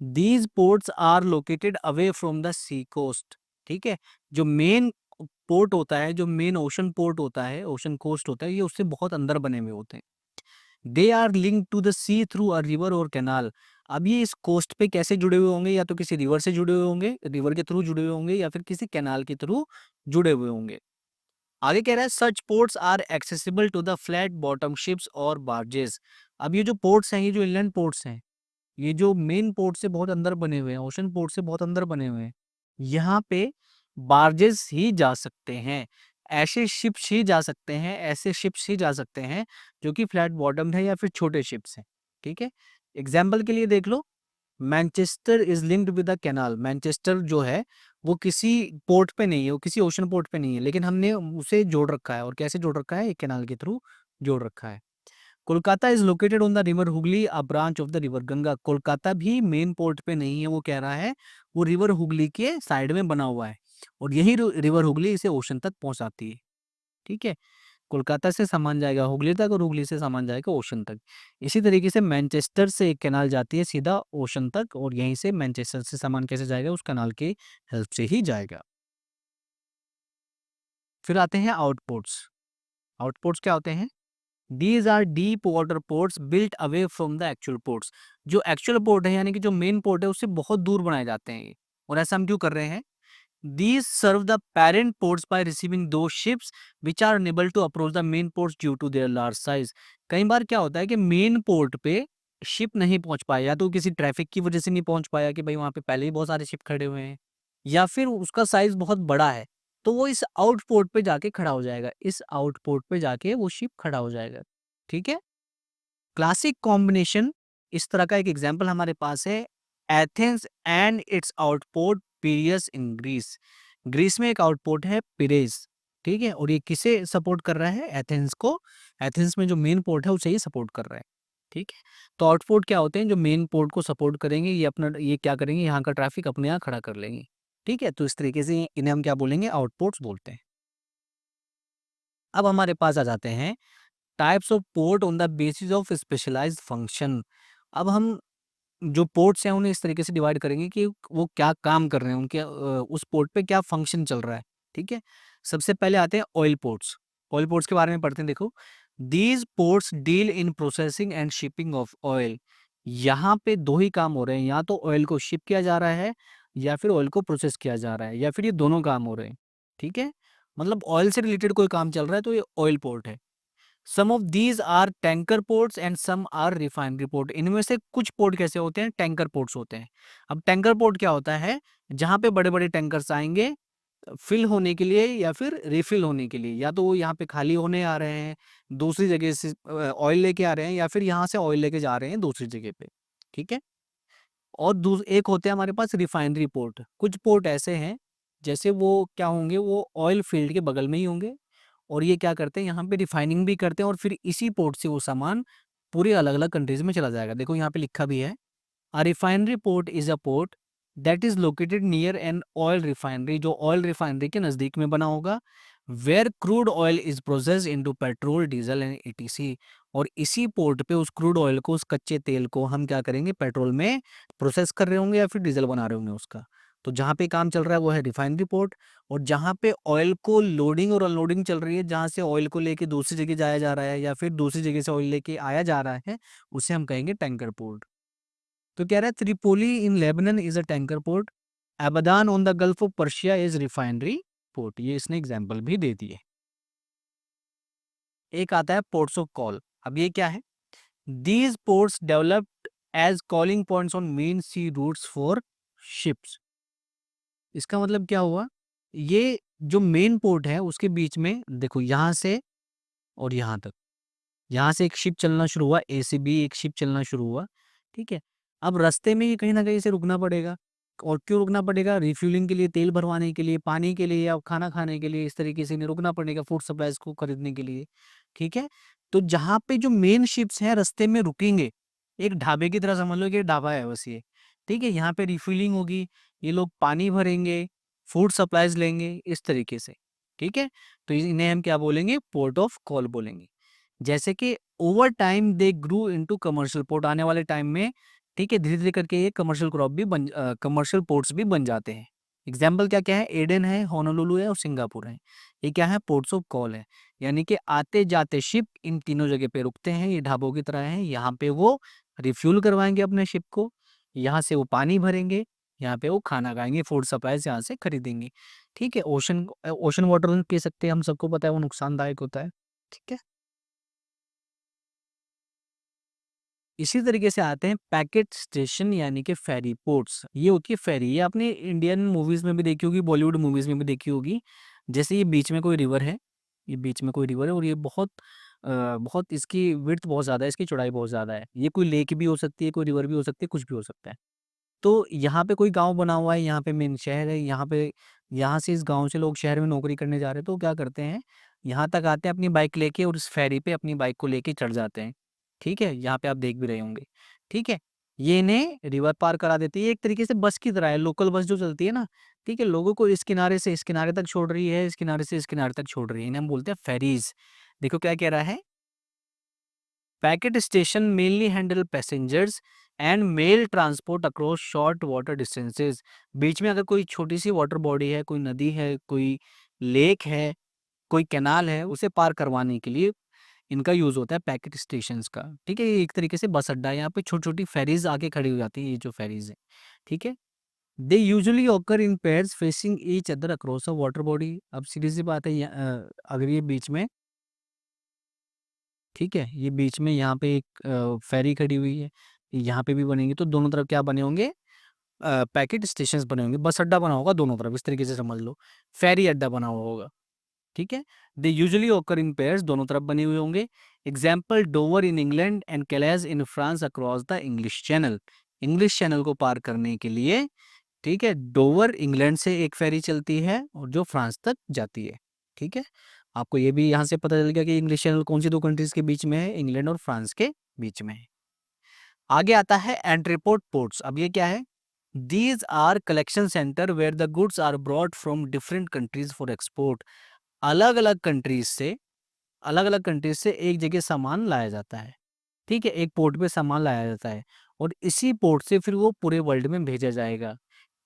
S1: these ports are located away from the sea coast. ठीक है, जो मेन पोर्ट होता है, जो मेन ओशन पोर्ट होता है, ओशन कोस्ट होता है, ये उससे बहुत अंदर बने हुए होते हैं। They are link to the sea through a river और कैनाल। अब ये इस कोस्ट पे कैसे जुड़े हुए होंगे, या तो किसी रिवर से जुड़े हुए होंगे, रिवर के थ्रू जुड़े हुए होंगे, या फिर किसी कैनाल के थ्रू जुड़े हुए होंगे। आगे कह रहा है, such ports are accessible to the flat bottom ships और बार्जेस। अब ये जो पोर्ट्स हैं, ये जो इनलैंड पोर्ट्स हैं, ये जो मेन पोर्ट से बहुत अंदर बने हुए हैं, ओशन पोर्ट से बहुत अंदर बने हुए हैं, यहाँ पे बार्जेस ही जा सकते हैं, ऐसे शिप्स ही जा सकते हैं, ऐसे शिप्स ही जा सकते हैं जो कि फ्लैट बॉटम्ड है या फिर छोटे शिप्स हैं। ठीक है, एग्जाम्पल के लिए देख लो, Manchester is linked with the canal. Manchester जो है वो किसी पोर्ट पे नहीं है, वो किसी ओशन पोर्ट पे नहीं है, लेकिन हमने उसे जोड़ रखा है। और कैसे जोड़ रखा है? एक कैनाल के थ्रू जोड़ रखा है। Kolkata is located on the river Hooghly, a branch of the river Ganga. Kolkata भी मेन पोर्ट पे नहीं है, वो कह रहा है, वो रिवर हुगली के साइड में बना हुआ है, और यही रिवर हुगली इसे ओशन तक पहुंचाती है। ठीक है, कोलकाता से सामान जाएगा हुगली तक, और हुगली से सामान जाएगा ओशन तक। इसी तरीके से मैनचेस्टर से एक कैनाल जाती है सीधा ओशन तक, और यहीं से मैनचेस्टर से सामान कैसे जाएगा? उस कैनाल की हेल्प से ही जाएगा। फिर आते हैं आउटपोर्ट्स। आउटपोर्ट्स क्या होते हैं? These are deep water ports built away from the actual ports। जो एक्चुअल पोर्ट है, यानी कि जो मेन पोर्ट है, उससे बहुत दूर बनाए जाते हैं ये। और ऐसा हम क्यों कर रहे हैं? These serve the parent ports by receiving those ships which are unable to approach the main ports due to their large size। कई बार क्या होता है कि मेन पोर्ट पे शिप नहीं पहुंच पाया, या तो किसी ट्रैफिक की वजह से नहीं पहुंच पाया कि भाई वहां पे पहले ही बहुत सारे शिप खड़े हुए हैं, या फिर उसका साइज बहुत बड़ा है, तो वो इस आउटपोर्ट पे जाके खड़ा हो जाएगा। इस आउटपोर्ट पे जाके वो शिप खड़ा हो जाएगा। ठीक है, क्लासिक कॉम्बिनेशन इस तरह का एक एग्जांपल हमारे पास है, Athens and its outport Piraeus in Greece. Greece में एक आउटपोर्ट है पिरेस। ठीक है, और ये किसे सपोर्ट कर रहा है? एथेंस को। एथेंस में जो मेन पोर्ट है उसे ही सपोर्ट कर रहा है। ठीक है, तो आउटपोर्ट क्या होते हैं? जो मेन पोर्ट को सपोर्ट करेंगे, ये अपना ये क्या करेंगे? यहाँ का ट्रैफिक अपने यहाँ खड़ा कर लेंगे। ठीक है, तो इस तरीके से इन्हें हम क्या बोलेंगे? आउटपोर्ट्स बोलते हैं। अब हमारे पास आ जाते हैं types of port on the basis of specialised function. अब हम जो पोर्ट्स हैं उन्हें इस तरीके से डिवाइड करेंगे कि वो क्या काम कर रहे हैं, उनके उस पोर्ट पे क्या फंक्शन चल रहा है। ठीक है, सबसे पहले आते हैं ऑयल पोर्ट्स। ऑयल पोर्ट्स के बारे में पढ़ते हैं। देखो, these ports deal in processing and shipping of oil. यहाँ पे दो ही काम हो रहे हैं, या तो ऑयल को शिप किया जा रहा है, या फिर ऑयल को प्रोसेस किया जा रहा है, या फिर ये दोनों काम हो रहे हैं। ठीक है, मतलब ऑयल से रिलेटेड कोई काम चल रहा है तो ये ऑयल पोर्ट है। Some of these are tanker ports and some are refinery port. इनमें से कुछ पोर्ट कैसे होते हैं? टैंकर पोर्ट्स होते हैं। अब टैंकर पोर्ट क्या होता है? जहां पे बड़े बड़े टैंकर्स आएंगे फिल होने के लिए या फिर रिफिल होने के लिए, या तो वो यहाँ पे खाली होने आ रहे हैं, दूसरी जगह से ऑयल लेके आ रहे हैं, या फिर यहाँ से ऑयल लेके जा रहे हैं दूसरी जगह पे। ठीक है, और एक होते हैं हमारे पास रिफाइनरी पोर्ट। कुछ पोर्ट ऐसे हैं, जैसे वो क्या होंगे? वो ऑयल फील्ड के बगल में ही होंगे, और ये क्या करते हैं? यहाँ पे रिफाइनिंग भी करते हैं, और फिर इसी पोर्ट से वो सामान पूरे अलग-अलग कंट्रीज में चला जाएगा। देखो यहाँ पे लिखा भी है, a refinery port is a port that is located near an oil refinery. जो ऑयल रिफाइनरी के नजदीक में बना होगा। Where crude oil is processed into petrol, diesel and etc. और इसी पोर्ट पे उस क्रूड ऑयल को, उस कच्चे तेल को हम क्या करेंगे? पेट्रोल में प्रोसेस कर रहे होंगे, या फिर डीजल बना रहे होंगे उसका। तो जहाँ पे काम चल रहा है वो है रिफाइनरी पोर्ट। और जहाँ पे ऑयल को लोडिंग और अनलोडिंग चल रही है, जहाँ से ऑयल को लेके दूसरी जगह जाया जा रहा है, या फिर दूसरी जगह से ऑयल लेके आया जा रहा है, उसे हम कहेंगे टैंकर पोर्ट। तो कह रहा है Tripoli in Lebanon is a tanker port, Abadan on the Gulf of Persia is refinery port. ये इसने एग्जाम्पल भी दे दिए। एक आता है पोर्ट्स ऑफ कॉल। अब ये क्या है? These ports developed as calling points on main sea routes for ships. इसका मतलब क्या हुआ? ये जो मेन पोर्ट है उसके बीच में देखो, यहाँ से और यहाँ तक, यहाँ से एक शिप चलना शुरू हुआ, ए से बी एक शिप चलना शुरू हुआ। ठीक है, अब रास्ते में ये कहीं ना कहीं से रुकना पड़ेगा। और क्यों रुकना पड़ेगा? रिफ्यूलिंग के लिए, तेल भरवाने के लिए, पानी के लिए, या खाना खाने के लिए, इस तरीके से इन्हें रुकना पड़ेगा फूड सप्लाईज को खरीदने के लिए। ठीक है, तो जहाँ पे जो मेन शिप्स हैं रास्ते में रुकेंगे, एक ढाबे की तरह समझ लो कि ढाबा है बस ये। ठीक है, यहाँ पे रिफ्यूलिंग होगी, ये लोग पानी भरेंगे, फूड सप्लाईज लेंगे, इस तरीके से। ठीक है, तो इन्हें हम क्या बोलेंगे? पोर्ट ऑफ कॉल बोलेंगे। जैसे कि ओवर टाइम दे ग्रू इनटू कमर्शियल पोर्ट। आने वाले टाइम में, ठीक है, धीरे-धीरे करके ये कमर्शियल क्रॉप भी कमर्शियल पोर्ट्स भी बन जाते हैं। एग्जाम्पल क्या-क्या है? एडन है, होनोलुलु है और सिंगापुर है। ये क्या है? पोर्ट्स ऑफ कॉल है। यानी कि आते-जाते शिप इन तीनों जगह पे रुकते हैं, ये ढाबों की तरह हैं। यहाँ पे वो रिफ्यूल करवाएँगे अपने शिप को, यहाँ से वो पानी भरेंगे, यहाँ पे वो खाना खाएँगे, फूड सप्लाईज़ यहाँ से खरीदेंगे। ठीक है, ओशन वाटर पी सकते हैं, हम सबको पता है वो नुकसानदायक होता है। ठीक है? इसी तरीके से आते हैं पैकेट स्टेशन, यानी कि फेरी पोर्ट्स। ये होती है फेरी, ये आपने इंडियन मूवीज में भी देखी होगी, बॉलीवुड मूवीज में भी देखी होगी। जैसे ये बीच में कोई रिवर है, ये बीच में कोई रिवर है, और ये बहुत इसकी विड्थ बहुत ज़्यादा है, इसकी चौड़ाई बहुत ज़्यादा है। ये कोई लेक भी हो सकती है, कोई रिवर भी हो सकती है, कुछ भी हो सकता है। तो यहाँ पे कोई गाँव बना हुआ है, यहाँ पे मेन शहर है, यहाँ से इस गाँव से लोग शहर में नौकरी करने जा रहे हैं, तो क्या करते हैं, यहाँ तक आते हैं अपनी बाइक लेके और उस फेरी पे अपनी बाइक को लेके चढ़ जाते हैं। ठीक है? यहाँ पे आप देख भी रहे होंगे। ठीक है? ये इन्हें रिवर पार करा देती है, एक तरीके से बस की तरह है, लोकल बस जो चलती है ना, ठीक है? लोगों को इस किनारे से इस किनारे तक छोड़ रही है, इस किनारे से इस किनारे तक छोड़ रही है। इन्हें हम बोलते हैं फेरीज़। देखो क्या कह रहा है? Packet station mainly handle passengers and mail transport across short water distances. बीच में अगर कोई छोटी सी वाटर बॉडी है, कोई नदी है, कोई लेक है, कोई कैनाल है, उसे पार करवाने के लिए इनका यूज होता है पैकेट स्टेशंस का। ठीक है? ये एक तरीके से बस अड्डा है, यहाँ पे छोटी छोटी फेरीज आके खड़ी हो जाती है, ये जो फेरीज है। ठीक है? They usually occur in pairs facing each other across a water body. अब सीधी सी बात है, अगर ये बीच में, ठीक है, ये बीच में यहाँ पे एक फेरी खड़ी हुई है, यहाँ पे भी बनेंगी, तो दोनों तरफ क्या बने होंगे, पैकेट स्टेशंस बने होंगे, बस अड्डा बना होगा दोनों तरफ, इस तरीके से समझ लो, फेरी अड्डा बना हुआ होगा। ठीक है? They usually occur in pairs, दोनों तरफ बने हुए होंगे। Example, Dover in England and Calais in France across the English Channel. English Channel को पार करने के लिए, ठीक है, डोवर इंग्लैंड से एक फेरी चलती है और जो फ्रांस तक जाती है। ठीक है? आपको ये भी यहाँ से पता चल गया कि इंग्लिश चैनल कौन सी दो कंट्रीज के बीच में है, इंग्लैंड और फ्रांस के बीच में है। आगे आता है एंट्रीपोर्ट पोर्ट्स। अब ये क्या है? These are collection centre where the goods are brought from different countries for export. अलग अलग कंट्रीज से, अलग अलग कंट्रीज से एक जगह सामान लाया जाता है। ठीक है? एक पोर्ट पे सामान लाया जाता है और इसी पोर्ट से फिर वो पूरे वर्ल्ड में भेजा जाएगा।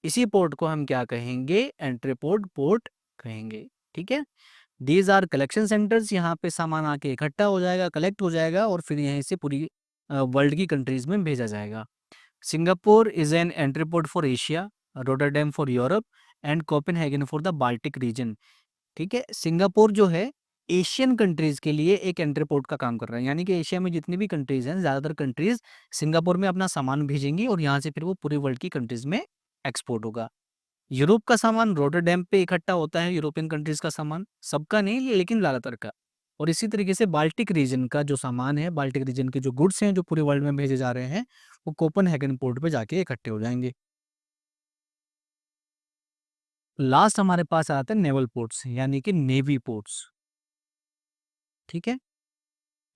S1: इसी पोर्ट को हम क्या कहेंगे? एंट्रीपोर्ट पोर्ट कहेंगे। ठीक है? दीज आर कलेक्शन सेंटर्स, यहाँ पे सामान आके इकट्ठा हो जाएगा, कलेक्ट हो जाएगा और फिर यहीं से पूरी वर्ल्ड की कंट्रीज में भेजा जाएगा। Singapore is an entrepot for Asia, Rotterdam for Europe and Copenhagen for the Baltic region. ठीक है? सिंगापुर जो है एशियन कंट्रीज के लिए एक एंट्रीपोर्ट का काम कर रहा है, यानी कि एशिया में जितनी भी कंट्रीज हैं, ज़्यादातर कंट्रीज सिंगापुर में अपना सामान भेजेंगी और यहाँ से फिर वो पूरी वर्ल्ड की कंट्रीज में एक्सपोर्ट होगा। यूरोप का सामान रोटरडैम पे इकट्ठा होता है, यूरोपियन कंट्रीज का सामान, सबका नहीं लेकिन ज़्यादातर का। और इसी तरीके से बाल्टिक रीजन का जो सामान है, बाल्टिक रीजन के जो गुड्स हैं जो पूरे वर्ल्ड में भेजे जा रहे हैं, वो कोपेनहेगन पोर्ट पे जाके इकट्ठे हो जाएंगे। लास्ट हमारे पास आता है नेवल पोर्ट्स, यानी कि नेवी पोर्ट्स। ठीक है?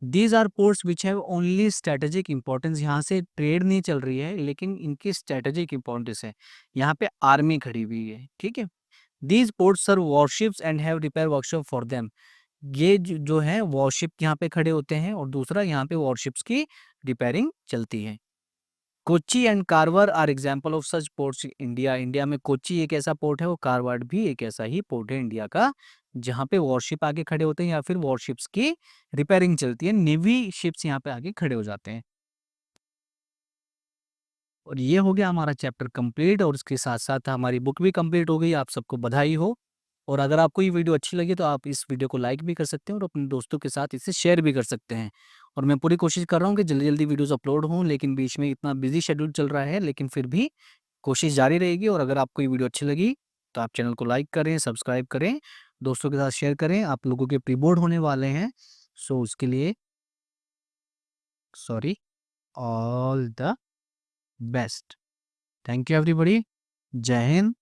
S1: These are ports which have only strategic importance. यहाँ से ट्रेड नहीं चल रही है लेकिन इनकी स्ट्रेटेजिक इंपॉर्टेंस है, यहाँ पे आर्मी खड़ी हुई है। ठीक है? These ports serve warships and have repair workshop for them. ये जो है वॉरशिप यहाँ पे खड़े होते हैं और दूसरा यहाँ पे वॉरशिप्स की रिपेयरिंग चलती है। Kochi and Karwar are example of such ports India. India में कोच्चि एक ऐसा पोर्ट है और कारवार भी एक ऐसा ही पोर्ट है इंडिया का, जहाँ पे वॉरशिप आके खड़े होते हैं या फिर वॉरशिप्स की रिपेयरिंग चलती है, नेवी शिप्स यहाँ पे आके खड़े हो जाते हैं। और ये हो गया हमारा चैप्टर कंप्लीट और उसके साथ-साथ हमारी बुक भी कंप्लीट हो गई। आप सबको बधाई हो। और अगर आपको ये वीडियो अच्छी लगी तो आप इस वीडियो को लाइक भी कर सकते हैं और अपने दोस्तों के साथ इसे शेयर भी कर सकते हैं। और मैं पूरी कोशिश कर रहा हूँ कि जल्दी-जल्दी वीडियोज़ अपलोड हों, लेकिन बीच में इतना बिज़ी शेड्यूल चल रहा है, लेकिन फिर भी कोशिश जारी रहेगी। और अगर आपको ये वीडियो अच्छी लगी तो आप चैनल को लाइक करें, सब्सक्राइब करें, दोस्तों के साथ शेयर करें। आप लोगों के प्री बोर्ड होने वाले हैं, सो उसके लिए sorry, all the best. Thank you everybody. जय हिंद।